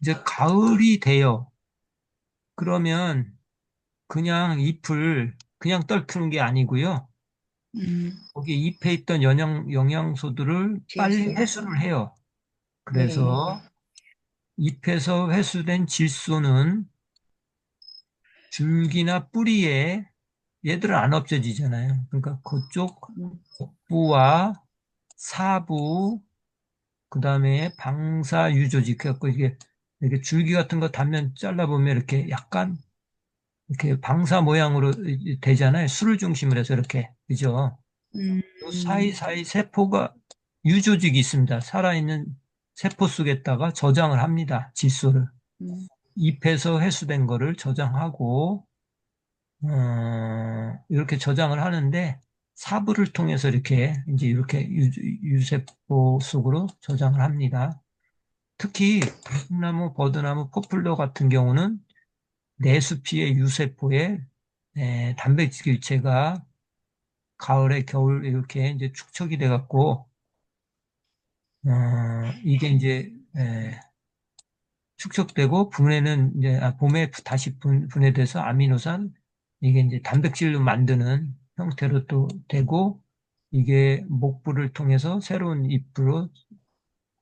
이제 가을이 돼요. 그러면 그냥 잎을 그냥 떨구는 게 아니고요. 음, 거기 잎에 있던 영양소들을 빨리 질소. 회수를 해요. 네, 그래서 잎에서 회수된 질소는 줄기나 뿌리에 얘들은 안 없어지잖아요. 그러니까 그쪽 음, 복부와 사부, 그 다음에 방사 유조직 해갖고 이게 이렇게 줄기 같은 거 단면 잘라보면 이렇게 약간 이렇게 방사 모양으로 되잖아요. 술을 중심으로 해서 이렇게. 그죠? 음, 요 사이사이 세포가 유조직이 있습니다. 살아있는 세포 속에다가 저장을 합니다. 질소를. 음, 잎에서 회수된 거를 저장하고, 이렇게 저장을 하는데, 사부를 통해서 이렇게, 이렇게 유세포 속으로 저장을 합니다. 특히, 무슨나무, 버드나무, 포플러 같은 경우는 내수피의 유세포에 단백질체가 가을에 겨울 이렇게 이제 축적이 돼갖고, 이게 이제, 축적되고 분해는 이제 봄에 다시 분해돼서 아미노산 이게 이제 단백질로 만드는 형태로 또 되고 이게 목부를 통해서 새로운 잎으로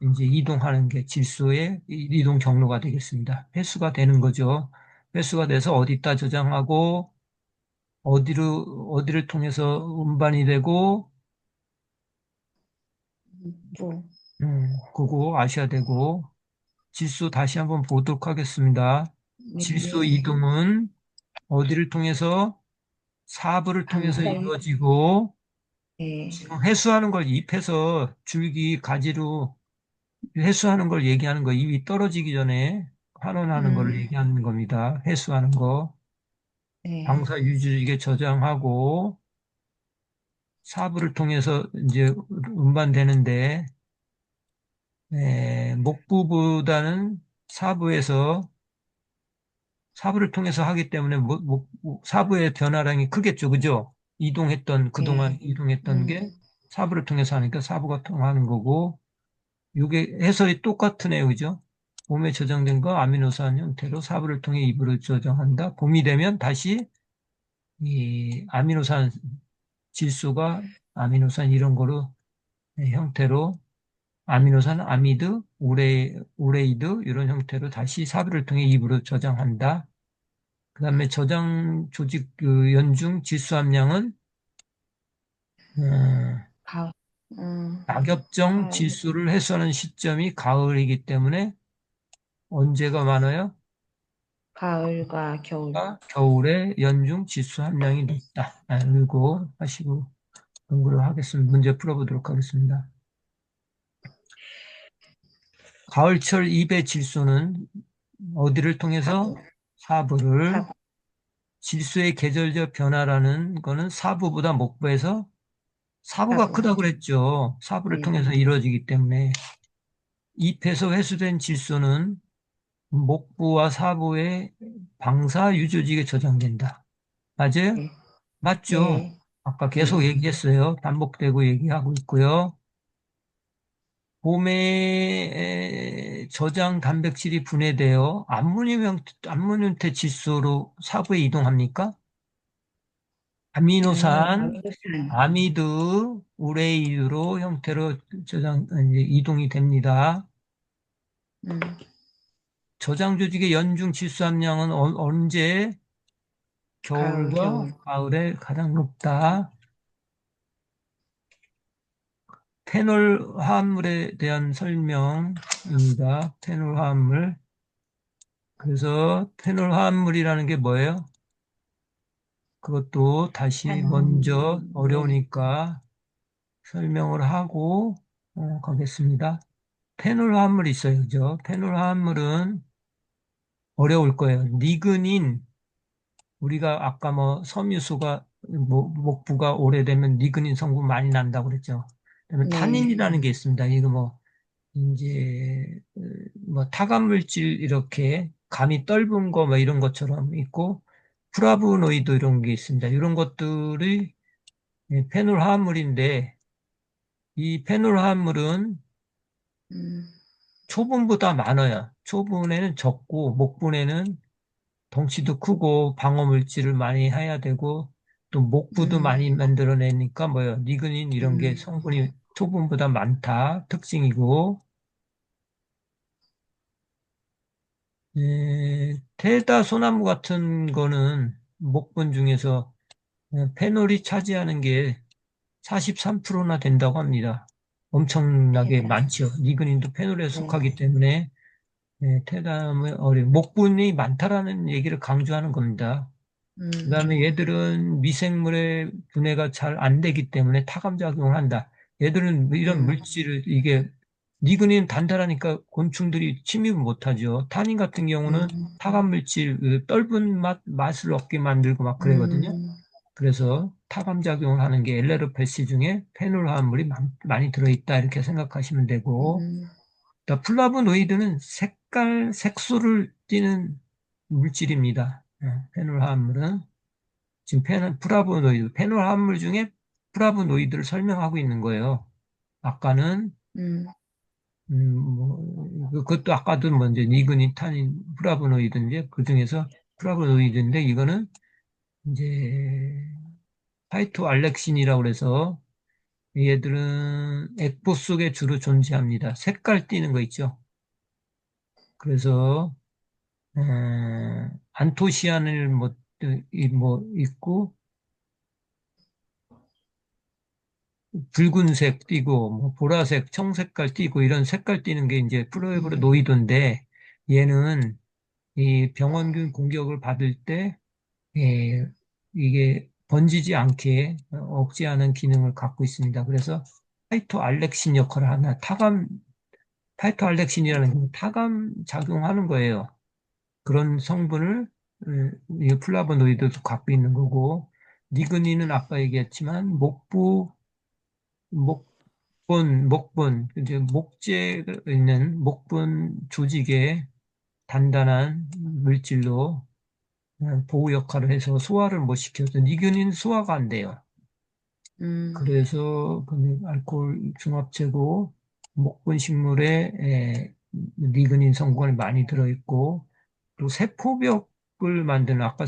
이제 이동하는 게 질소의 이동 경로가 되겠습니다. 회수가 되는 거죠. 회수가 돼서 어디다 저장하고 어디를 통해서 운반이 되고 뭐, 그거 아셔야 되고 질소 다시 한번 보도록 하겠습니다. 질소 네, 이동은 어디를 통해서 사부를 통해서 방사유. 이루어지고 네. 지금 해수하는 걸 잎에서 줄기, 가지로 해수하는 걸 얘기하는 거, 잎이 떨어지기 전에 환원하는 걸 음, 얘기하는 겁니다. 해수하는 거. 네. 방사 유지게 저장하고 사부를 통해서 이제 운반되는데, 목부보다는 사부에서 사부를 통해서 하기 때문에 사부의 변화량이 크겠죠. 그죠? 그동안 네. 이동했던 게 음, 사부를 통해서 하니까 사부가 통하는 거고, 이게 해설이 똑같으네요. 그죠? 몸에 저장된 거 아미노산 형태로 사부를 통해 입으로 저장한다. 봄이 되면 다시 이 아미노산 질소가 아미노산 이런 거로 형태로 아미노산, 아미드, 우레이드 이런 형태로 다시 사부를 통해 입으로 저장한다. 그다음에 저장 조직 그 연중 질소 함량은 어, 가, 음, 낙엽정 가을, 질소를 해소하는 시점이 가을이기 때문에 언제가 많아요? 가을과 겨울. 겨울에 연중 질소 함량이 높다. 그리고 하시고 공부를 하겠습니다. 문제 풀어보도록 하겠습니다. 가을철 잎의 질소는 어디를 통해서? 사부, 사부를. 사부, 질소의 계절적 변화라는 거는 사부보다 목부에서 사부가 사부. 크다고 그랬죠. 사부를 네. 통해서 이루어지기 때문에 잎에서 회수된 질소는 목부와 사부의 방사 유조직에 저장된다. 맞아요? 네. 맞죠? 네. 아까 계속 네. 얘기했어요. 반복되고 얘기하고 있고요. 봄에 저장 단백질이 분해되어 암모늄 질소로 사부에 이동합니까? 아미노산, 아미노산. 아미드, 우레이드로 형태로 이제 이동이 됩니다. 음, 저장 조직의 연중 질소 함량은 언제? 가을, 겨울과 겨울. 가을에 가장 높다. 페놀 화합물에 대한 설명입니다. 페놀 화합물. 그래서 페놀 화합물이라는 게 뭐예요? 그것도 다시 먼저 네. 어려우니까 설명을 하고 가겠습니다. 페놀 화합물이 있어요. 그죠? 페놀 화합물은 어려울 거예요. 리그닌, 우리가 아까 뭐 섬유수가, 목부가 오래되면 리그닌 성분 많이 난다고 그랬죠. 그다음에 네. 타닌이라는 게 있습니다. 이거 뭐, 이제, 뭐 타감물질 이렇게 감이 떫은 거 뭐 이런 것처럼 있고, 플라보노이드 이런 게 있습니다. 이런 것들이 페놀 화합물인데, 이 페놀 화합물은 음, 초분보다 많아요. 초분에는 적고, 목분에는 덩치도 크고 방어물질을 많이 해야 되고 또 목부도 음, 많이 만들어내니까 뭐요 리그닌 이런 게 음, 성분이 초분보다 많다 특징이고 테다 소나무 같은 거는 목분 중에서 페놀이 차지하는 게 43%나 된다고 합니다. 엄청나게 대단. 많죠. 리그닌도 페놀에 네. 속하기 때문에 테다는 목분이 많다라는 얘기를 강조하는 겁니다. 음, 그다음에 얘들은 미생물의 분해가 잘 안 되기 때문에 타감작용을 한다. 얘들은 이런 음, 물질을 이게 니그닌 단단하니까 곤충들이 침입을 못하죠. 타닌 같은 경우는 음, 타감 물질 그 떫은 맛을 얻게 만들고 막 그러거든요. 음, 그래서 타감작용을 하는 게 엘레르페시 중에 페놀 화합물이 많이 들어있다 이렇게 생각하시면 되고 음, 또 플라보노이드는 색소를 띠는 물질입니다. 페놀 화합물은 지금 페놀 화합물 중에 플라보노이드를 설명하고 있는 거예요. 아까는 음, 그것도 아까도 먼저 니그닌, 타닌, 플라보노이드인데 그 중에서 플라보노이드인데 이거는 이제 파이토알렉신이라고 그래서 얘들은 액보 속에 주로 존재합니다. 색깔 띠는 거 있죠. 그래서 안토시아닌을 뭐 있고 붉은색 띠고 뭐 보라색, 청색깔 띠고 이런 색깔 띠는 게 이제 플로에브노이드인데 얘는 이 병원균 공격을 받을 때 예, 이게 번지지 않게 억제하는 기능을 갖고 있습니다. 그래서 파이토알렉신 역할을 하나, 파이토알렉신이라는 게 타감 작용하는 거예요. 그런 성분을 이 플라보노이드도 갖고 있는 거고, 니그닌은 아까 얘기했지만 목본, 이제 목재가 있는 목본 조직의 단단한 물질로 보호 역할을 해서 소화를 못 시켜서 니그닌 소화가 안 돼요. 음, 그래서 그 알코올 중합제고 목본 식물에 리그닌 성분이 많이 들어있고 또 세포벽을 만드는 아까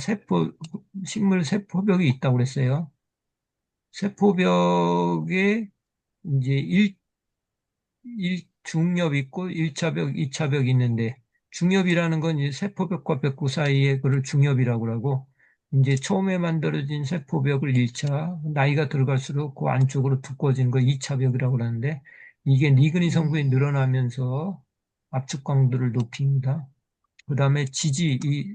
식물 세포벽이 있다고 그랬어요. 세포벽에 이제 중엽 있고 1차벽, 2차벽이 있는데 중엽이라는 건 이제 세포벽과 벽구 사이에 그걸 중엽이라고 하고 이제 처음에 만들어진 세포벽을 1차, 나이가 들어갈수록 그 안쪽으로 두꺼워진 거 2차 벽이라고 그러는데 이게 리그닌 성분이 늘어나면서 압축 강도를 높입니다. 그 다음에 이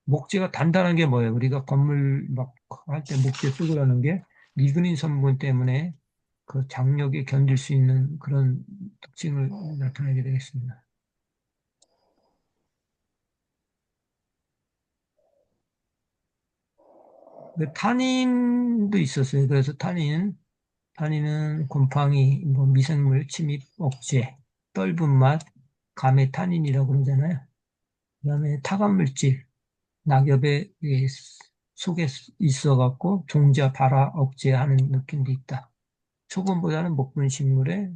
목재가 단단한 게 뭐예요? 우리가 건물 막 할 때 목재 쓰고 그러는 게 리그닌 성분 때문에 그 장력에 견딜 수 있는 그런 특징을 나타내게 되겠습니다. 그 타닌도 있었어요. 그래서 타닌은 곰팡이, 뭐 미생물 침입 억제, 떫은 맛, 감의 타닌이라고 그러잖아요. 그다음에 타감 물질, 낙엽의 이 속에 있어갖고 종자 발화 억제하는 느낌도 있다. 초본보다는 목본 식물에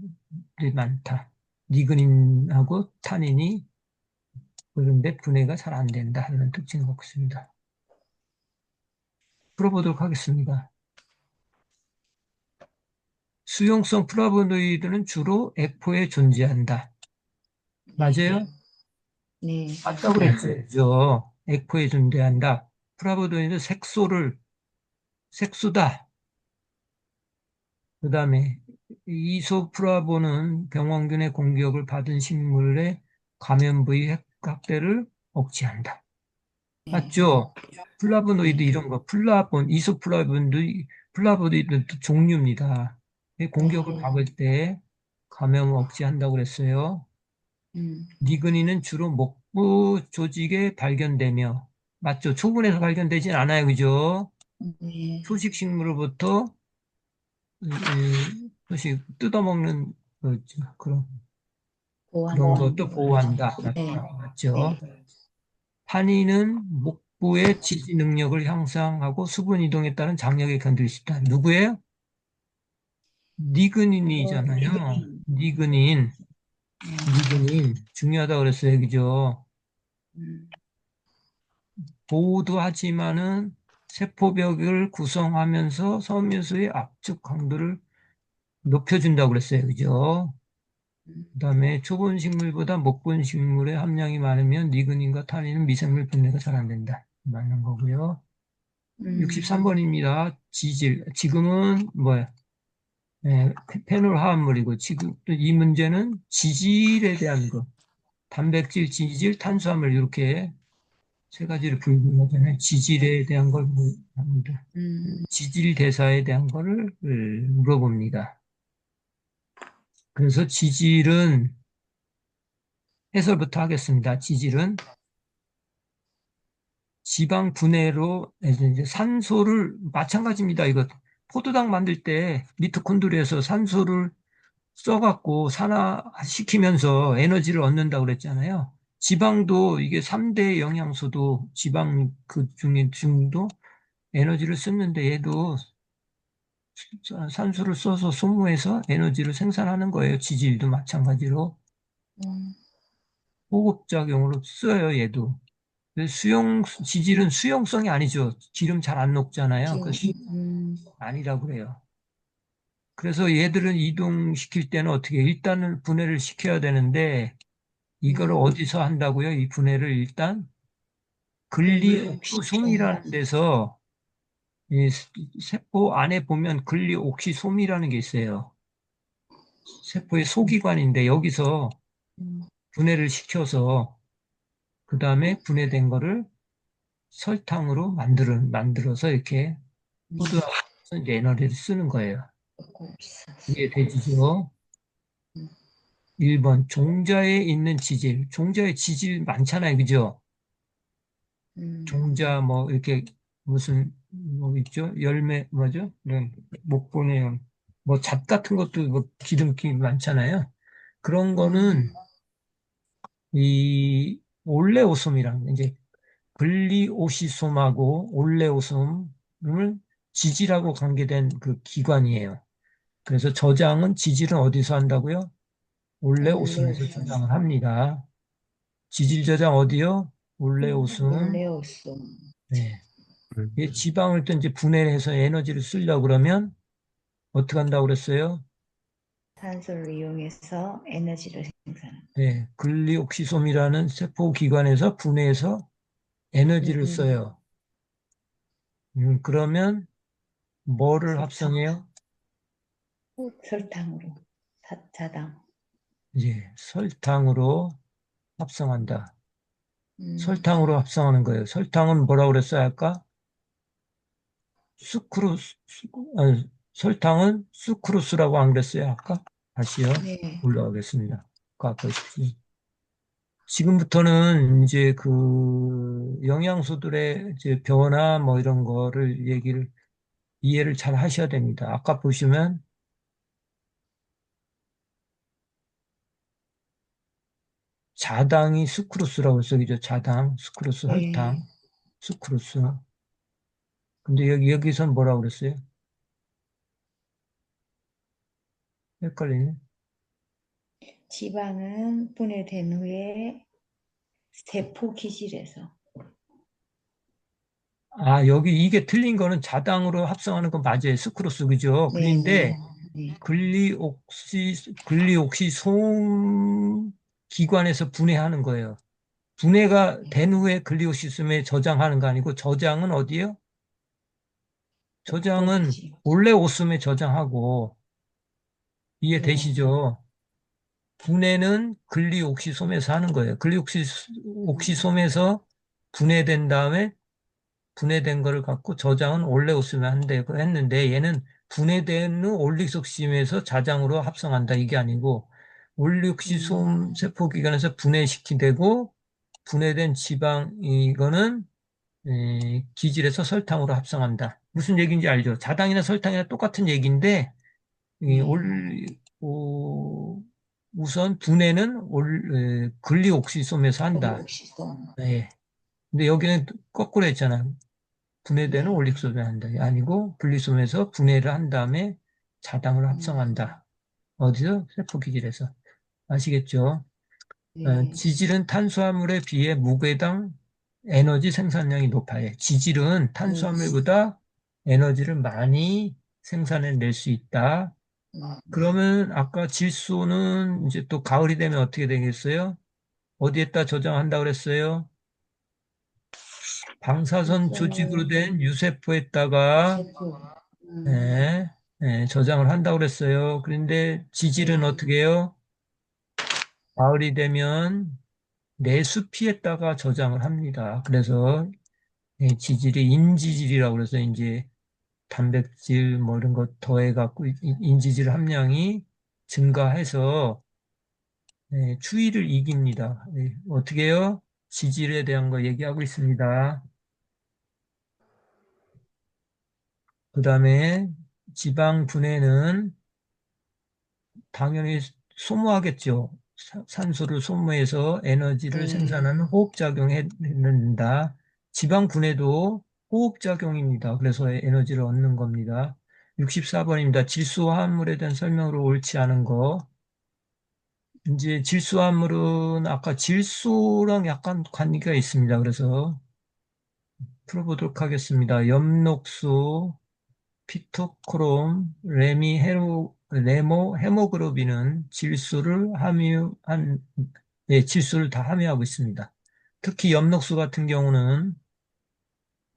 많다. 니그닌하고 타닌이 그런데 분해가 잘 안 된다. 이런 특징을 갖고 있습니다. 풀어보도록 하겠습니다. 수용성 플라보노이드는 주로 액포에 존재한다. 네, 맞아요? 네, 맞다고 맞아요. 그랬죠. 액포에 존재한다. 플라보노이드 색소다. 그 다음에 이소프라본은 병원균의 공격을 받은 식물의 감염 부위 핵각대를 억제한다. 네, 맞죠? 플라보노이드 네, 이런 거, 플라보노이드 종류입니다. 이 네, 공격을 받을 때 감염을 억제한다고 그랬어요. 음, 리그닌은 주로 목부 조직에 발견되며, 맞죠? 초분에서 발견되진 않아요, 그죠? 네, 초식 식물로부터 초식 뜯어먹는 그런 것도 보완하는 거죠. 보호한다. 네, 맞죠? 네, 탄닌은 목부의 지지 능력을 향상하고 수분 이동에 따른 장력에 견딜 수 있다. 누구예요? 니그닌이잖아요. 리그닌. 니그닌. 중요하다고 그랬어요. 그죠? 음, 보호도 하지만은 세포벽을 구성하면서 섬유수의 압축 강도를 높여준다고 그랬어요. 그죠? 음, 그다음에 초본 식물보다 목본 식물의 함량이 많으면 니그닌과 타닌은 미생물 분해가 잘 안 된다. 맞는 거고요. 음, 63번입니다. 지금은 뭐야? 페놀 화합물이고 지금 또 이 문제는 지질에 대한 거. 단백질, 지질, 탄수화물 이렇게 세 가지를 분류하잖아요. 지질에 대한 걸 합니다. 음, 지질 대사에 대한 거를 물어봅니다. 그래서 지질은 해설부터 하겠습니다. 지질은 지방 분해로 이제 산소를 마찬가지입니다. 이거 포도당 만들 때 미토콘드리아에서 산소를 써갖고 산화시키면서 에너지를 얻는다고 그랬잖아요. 지방도 이게 3대 영양소도 지방 그 중도 에너지를 쓰는데 얘도 산소를 써서 소모해서 에너지를 생산하는 거예요. 지질도 마찬가지로 음, 호흡작용으로 써요. 얘도. 지질은 수용성이 아니죠. 기름 잘 안 녹잖아요. 지금, 그래서 아니라고 그래요. 그래서 얘들은 이동시킬 때는 어떻게 일단은 분해를 시켜야 되는데 이걸 음, 어디서 한다고요? 이 분해를 일단 글리옥시겐. 글리옥시솜이라는 데서 이 세포 안에 보면 글리옥시솜이라는 게 있어요. 세포의 소기관인데 여기서 음, 분해를 시켜서 그 다음에 분해된 거를 설탕으로 만들어서 이렇게 음, 소드하고서 이제 에너지를 쓰는 거예요. 없었어. 이해되시죠? 음, 1번, 종자에 있는 지질. 종자에 지질 많잖아요. 그죠? 종자, 뭐, 이렇게, 무슨, 뭐 있죠? 열매, 뭐죠? 이런, 목본의, 뭐, 잣 같은 것도 뭐, 기름기 많잖아요. 그런 거는, 음, 이, 올레오솜이랑, 이제, 글리오시솜하고 올레오솜을 지질하고 관계된 그 기관이에요. 그래서 저장은 지질은 어디서 한다고요? 올레오솜에서 올레오손, 저장을 합니다. 지질 저장 어디요? 올레오솜. 올레오손, 네. 이 지방을 또 이제 분해해서 에너지를 쓰려고 그러면 어떻게 한다고 그랬어요? 탄소를 이용해서 에너지를 생산한다. 네. 글리옥시솜이라는 세포 기관에서 분해해서 에너지를 음, 써요. 그러면 뭐를 설탕, 합성해요? 설탕으로, 자당. 이제 설탕으로 합성한다. 음, 설탕으로 합성하는 거예요. 설탕은 뭐라고 그랬어야 할까? 아니, 설탕은 수크루스라고 안 그랬어요, 아까? 다시요. 네, 올라가겠습니다. 아까 싶지. 지금부터는 이제 그 영양소들의 이제 변화 뭐 이런 거를 이해를 잘 하셔야 됩니다. 아까 보시면 자당이 수크루스라고 써있죠. 자당, 수크루스, 네. 설탕, 수크루스. 근데 여기선 뭐라고 그랬어요? 헷갈리네. 지방은 분해된 후에 세포 기질에서. 아, 여기 이게 틀린 거는 자당으로 합성하는 건 맞아요. 스크로스, 그죠? 네, 네, 그런데 네. 글리옥시솜 기관에서 분해하는 거예요. 분해가 된 후에 글리오시솜에 저장하는 거 아니고 저장은 어디요? 세포 저장은 기질. 올레오솜에 저장하고 네, 이해되시죠? 분해는 글리옥시솜에서 하는 거예요. 글리옥시솜에서 분해된 다음에 분해된 거를 갖고 저장은 올레오스면 한다고 했는데 얘는 분해된 후 올리석심에서 자장으로 합성한다 이게 아니고 올리옥시솜 세포기관에서 분해시키되고 분해된 지방 이거는 기질에서 설탕으로 합성한다. 무슨 얘기인지 알죠? 자당이나 설탕이나 똑같은 얘기인데 이 네. 올, 오, 우선 분해는 글리옥시솜에서 한다. 글리오시손. 네. 근데 여기는 거꾸로 했잖아. 분해되는 네. 올릭솜에 한다. 아니고 분리솜에서 분해를 한 다음에 자당을 음, 합성한다. 어디서? 세포기질에서. 아시겠죠? 네. 지질은 탄수화물에 비해 무게당 에너지 생산량이 높아요. 지질은 네. 탄수화물보다 에너지를 많이 생산해낼 수 있다. 그러면 아까 질소는 이제 또 가을이 되면 어떻게 되겠어요? 어디에다 저장한다고 그랬어요? 방사선 조직으로 질소는 된 유세포에다가 세포. 네, 네, 저장을 한다고 그랬어요. 그런데 지질은 네. 어떻게 해요? 가을이 되면 내수피에다가 저장을 합니다. 그래서 지질이 인지질이라고 그래서 이제 단백질 뭐 이런 거 더해갖고 인지질 함량이 증가해서 추위를 이깁니다. 어떻게 해요? 지질에 대한 거 얘기하고 있습니다. 그 다음에 지방 분해는 당연히 소모하겠죠. 산소를 소모해서 에너지를 네. 생산하는 호흡작용해낸다. 지방 분해도 호흡작용입니다. 그래서 에너지를 얻는 겁니다. 64번입니다. 질소화합물에 대한 설명으로 옳지 않은 거. 이제 질소화합물은 아까 질소랑 약간 관계가 있습니다. 그래서 풀어보도록 하겠습니다. 엽록소, 피토크롬, 레모, 헤모글로빈은 질소를 다 함유하고 있습니다. 특히 엽록소 같은 경우는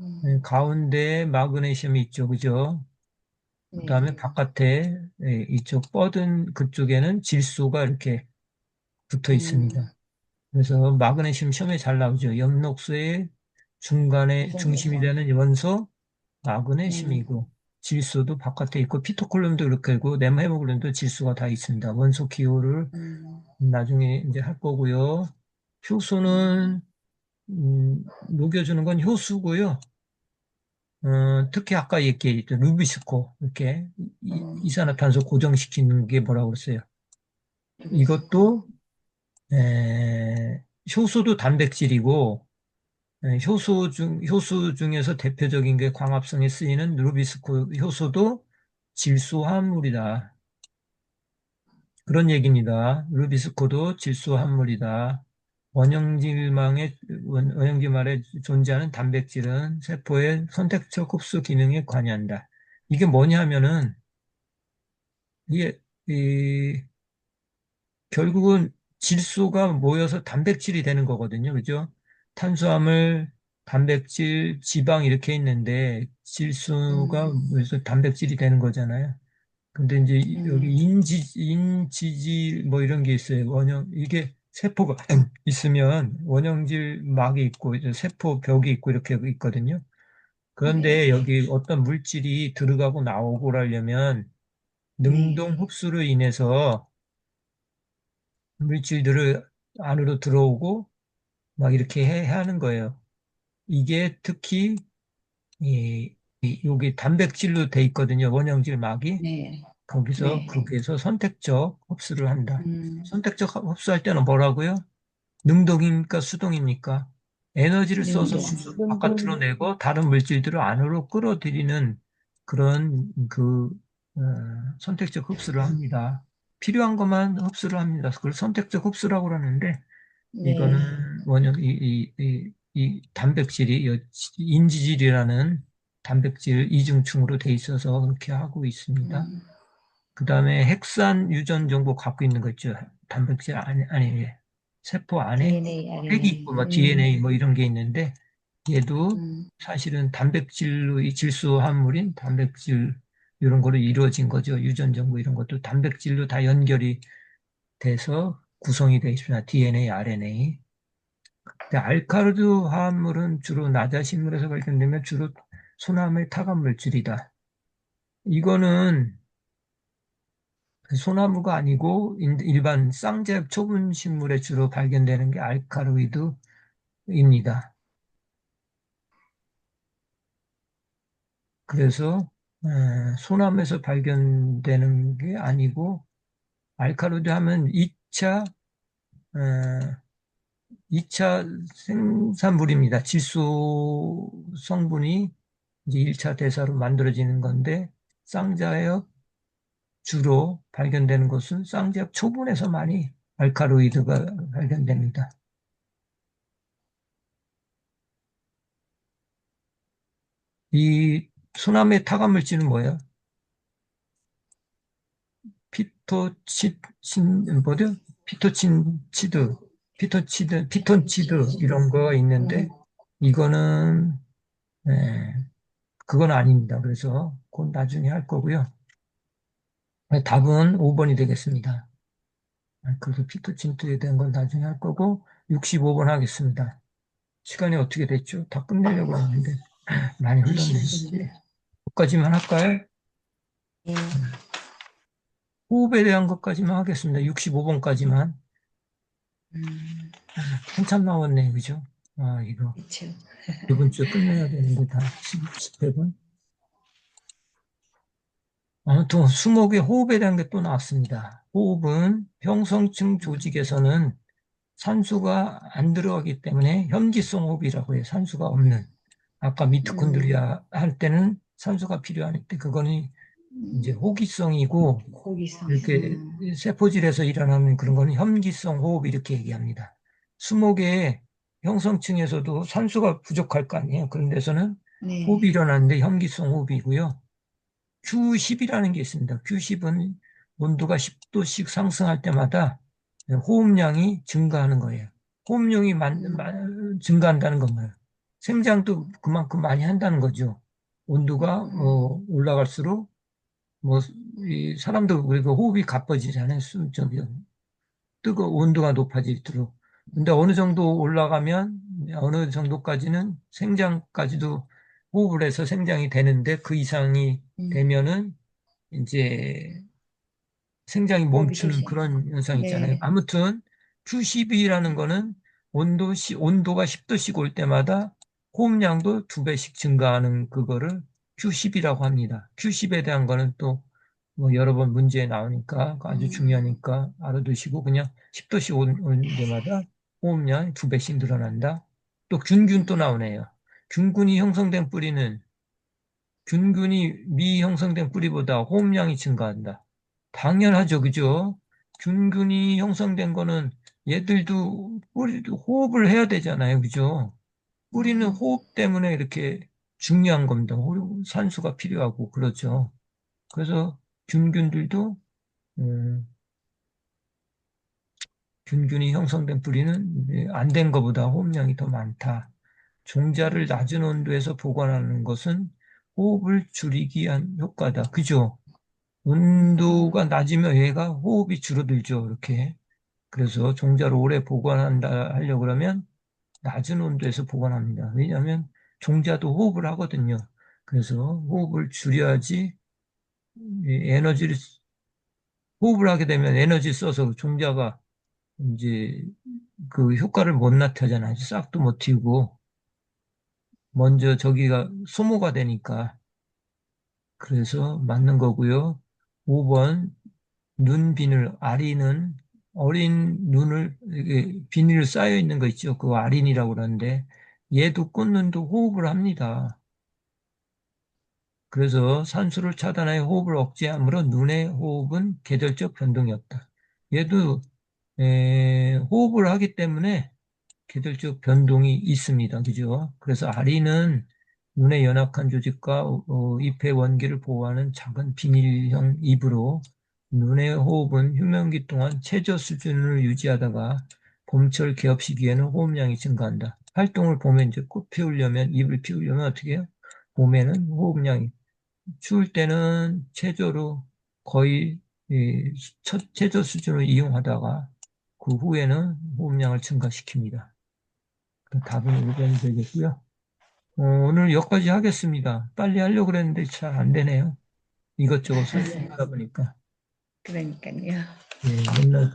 음, 가운데 마그네슘이 있죠, 그죠? 그 다음에 네. 바깥에 이쪽 뻗은 그쪽에는 질소가 이렇게 붙어 있습니다. 음, 그래서 마그네슘 시험에 잘 나오죠. 엽록소의 중간에 무슨 중심이 요소? 되는 원소 네. 마그네슘이고, 질소도 바깥에 있고, 피토콜륨도 그렇게 있고, 네모헤모글린도 질소가 다 있습니다. 원소 기호를 음, 나중에 이제 할 거고요. 네. 효소는, 녹여주는 건 효수고요. 특히 아까 얘기했던 루비스코, 이렇게 음, 이산화탄소 고정시키는 게 뭐라고 그랬어요. 루비스코. 이것도, 효소도 단백질이고, 효소 중에서 대표적인 게 광합성에 쓰이는 루비스코 효소도 질소화합물이다. 그런 얘기입니다. 루비스코도 질소화합물이다. 원형지말에 존재하는 단백질은 세포의 선택적 흡수 기능에 관여한다. 이게 뭐냐면은, 이게, 결국은 질소가 모여서 단백질이 되는 거거든요. 그죠? 탄수화물, 단백질, 지방 이렇게 있는데 질소가 음, 모여서 단백질이 되는 거잖아요. 근데 이제 여기 음, 인지질 뭐 이런 게 있어요. 이게 세포가 있으면 원형질 막이 있고 이제 세포 벽이 있고 이렇게 있거든요. 그런데 네. 여기 어떤 물질이 들어가고 나오고 하려면 능동 네. 흡수로 인해서 물질들을 안으로 들어오고 막 이렇게 하는 거예요. 이게 특히 여기 단백질로 돼 있거든요. 원형질 막이. 네. 네. 거기서 선택적 흡수를 한다. 음, 선택적 흡수할 때는 뭐라고요? 능동입니까? 수동입니까? 에너지를 써서 능동. 바깥으로 내고 다른 물질들을 안으로 끌어들이는 그런 어, 선택적 흡수를 합니다. 필요한 것만 흡수를 합니다. 그걸 선택적 흡수라고 그러는데 이거는 네. 이 단백질이 인지질이라는 단백질 이중층으로 돼 있어서 그렇게 하고 있습니다. 음, 그 다음에 핵산 유전 정보 갖고 있는 거 있죠. 단백질 아니, 세포 안에 DNA, 핵이 RNA. 있고 뭐 DNA 뭐 이런 게 있는데 얘도 음, 사실은 단백질로 이 질소 함물인 단백질 이런 거로 이루어진 거죠. 유전 정보 이런 것도 단백질로 다 연결이 돼서 구성이 되어 있습니다. DNA, RNA. 근데 알카르드 화합물은 주로 나자식물에서 발견되면 주로 소나무의 타감 물질이다. 이거는 소나무가 아니고 일반 쌍제약 초분 식물에 주로 발견되는 게 알카로이드입니다. 그래서 소나무에서 발견되는 게 아니고 알카로이드 하면 2차 생산물입니다. 질소 성분이 이제 1차 대사로 만들어지는 건데 쌍자역 주로 발견되는 것은 쌍제약 초분에서 많이 알카로이드가 발견됩니다. 이 소나무의 타감물질은 뭐예요? 뭐죠? 피토친치드, 피톤치드 피톤치드. 이런 거 있는데 이거는 예, 그건 아닙니다. 그래서 그건 나중에 할 거고요. 답은 5번이 되겠습니다. 그래서 피토친트에 대한 건 나중에 할 거고 65번 하겠습니다. 시간이 어떻게 됐죠? 다 끝내려고 했는데 많이 흘렀네요. 25분. 여기까지만 할까요? 네. 호흡에 대한 것까지만 하겠습니다. 65번까지만. 음, 한참 남았네, 그죠? 이거. 그렇죠. 이번 주에 끝내야 되는데, 다 10회분. 아무튼, 수목의 호흡에 대한 게 또 나왔습니다. 호흡은 평성층 조직에서는 산소가 안 들어가기 때문에 현기성 호흡이라고 해요. 산소가 없는. 아까 음, 미토콘드리아 할 때는 산소가 필요한데, 그거는 이제 호기성이고, 호기성. 이렇게 세포질에서 일어나는 그런 거는 현기성 호흡 이렇게 얘기합니다. 수목의 형성층에서도 산소가 부족할 거 아니에요. 그런 데서는 호흡이 네. 일어나는데 현기성 호흡이고요. Q10이라는 게 있습니다. Q10은 온도가 10도씩 상승할 때마다 호흡량이 증가하는 거예요. 호흡량이 음, 증가한다는 건 뭐예요? 생장도 그만큼 많이 한다는 거죠. 온도가 음, 올라갈수록 뭐, 이 사람도 그리고 호흡이 가빠지잖아요. 온도가 높아질수록. 근데 어느 정도 올라가면 어느 정도까지는 생장까지도 호흡을 해서 생장이 되는데 그 이상이 음, 되면은 이제 생장이 호흡이 멈추는 조심. 그런 현상 있잖아요. 네. 아무튼 Q12라는 거는 온도가 10도씩 올 때마다 호흡량도 2배씩 증가하는 그거를 Q10이라고 합니다. Q10에 대한 거는 또 뭐 여러 번 문제에 나오니까 아주 음, 중요하니까 알아두시고 그냥 10도씩 올 때마다 호흡량이 2배씩 늘어난다. 또 균균 또 나오네요. 균균이 형성된 뿌리는 균균이 미형성된 뿌리보다 호흡량이 증가한다. 당연하죠, 그죠? 균균이 형성된 거는 얘들도 뿌리도 호흡을 해야 되잖아요, 그죠? 뿌리는 음, 호흡 때문에 이렇게 중요한 겁니다. 산소가 필요하고 그렇죠. 그래서 균균들도 음, 균균이 형성된 뿌리는 안 된 것보다 호흡량이 더 많다. 종자를 음, 낮은 온도에서 보관하는 것은 호흡을 줄이기 위한 효과다. 그죠? 온도가 낮으면 얘가 호흡이 줄어들죠. 이렇게. 그래서 종자를 오래 보관한다 하려고 그러면 낮은 온도에서 보관합니다. 왜냐하면 종자도 호흡을 하거든요. 그래서 호흡을 줄여야지 이 에너지를 호흡을 하게 되면 에너지 써서 종자가 이제 그 효과를 못 나타내잖아요. 싹도 못 틔우고 먼저 저기가 소모가 되니까 그래서 맞는 거고요. 5번 눈 비늘, 아린은 어린 눈을, 이게 비닐 쌓여 있는 거 있죠. 그거 아린이라고 그러는데, 얘도 꽃눈도 호흡을 합니다. 그래서 산소를 차단하여 호흡을 억제하므로 눈의 호흡은 계절적 변동이 없다. 얘도 호흡을 하기 때문에 계절적 변동이 있습니다. 그죠? 그래서 아리는 눈의 연약한 조직과 잎의 원기를 보호하는 작은 비닐형 잎으로 눈의 호흡은 휴면기 동안 최저 수준을 유지하다가 봄철 개업 시기에는 호흡량이 증가한다. 활동을 봄에 이제 꽃 피우려면 잎을 피우려면 어떻게 해요? 봄에는 호흡량이 추울 때는 최저로 거의 첫 최저 수준을 이용하다가 그 후에는 호흡량을 증가시킵니다. 그 답은 5번이 되겠고요. 오늘 여기까지 하겠습니다. 빨리 하려고 그랬는데 잘 안 되네요. 이것저것 설명하다 보니까. 그러니까요. 예, 맨날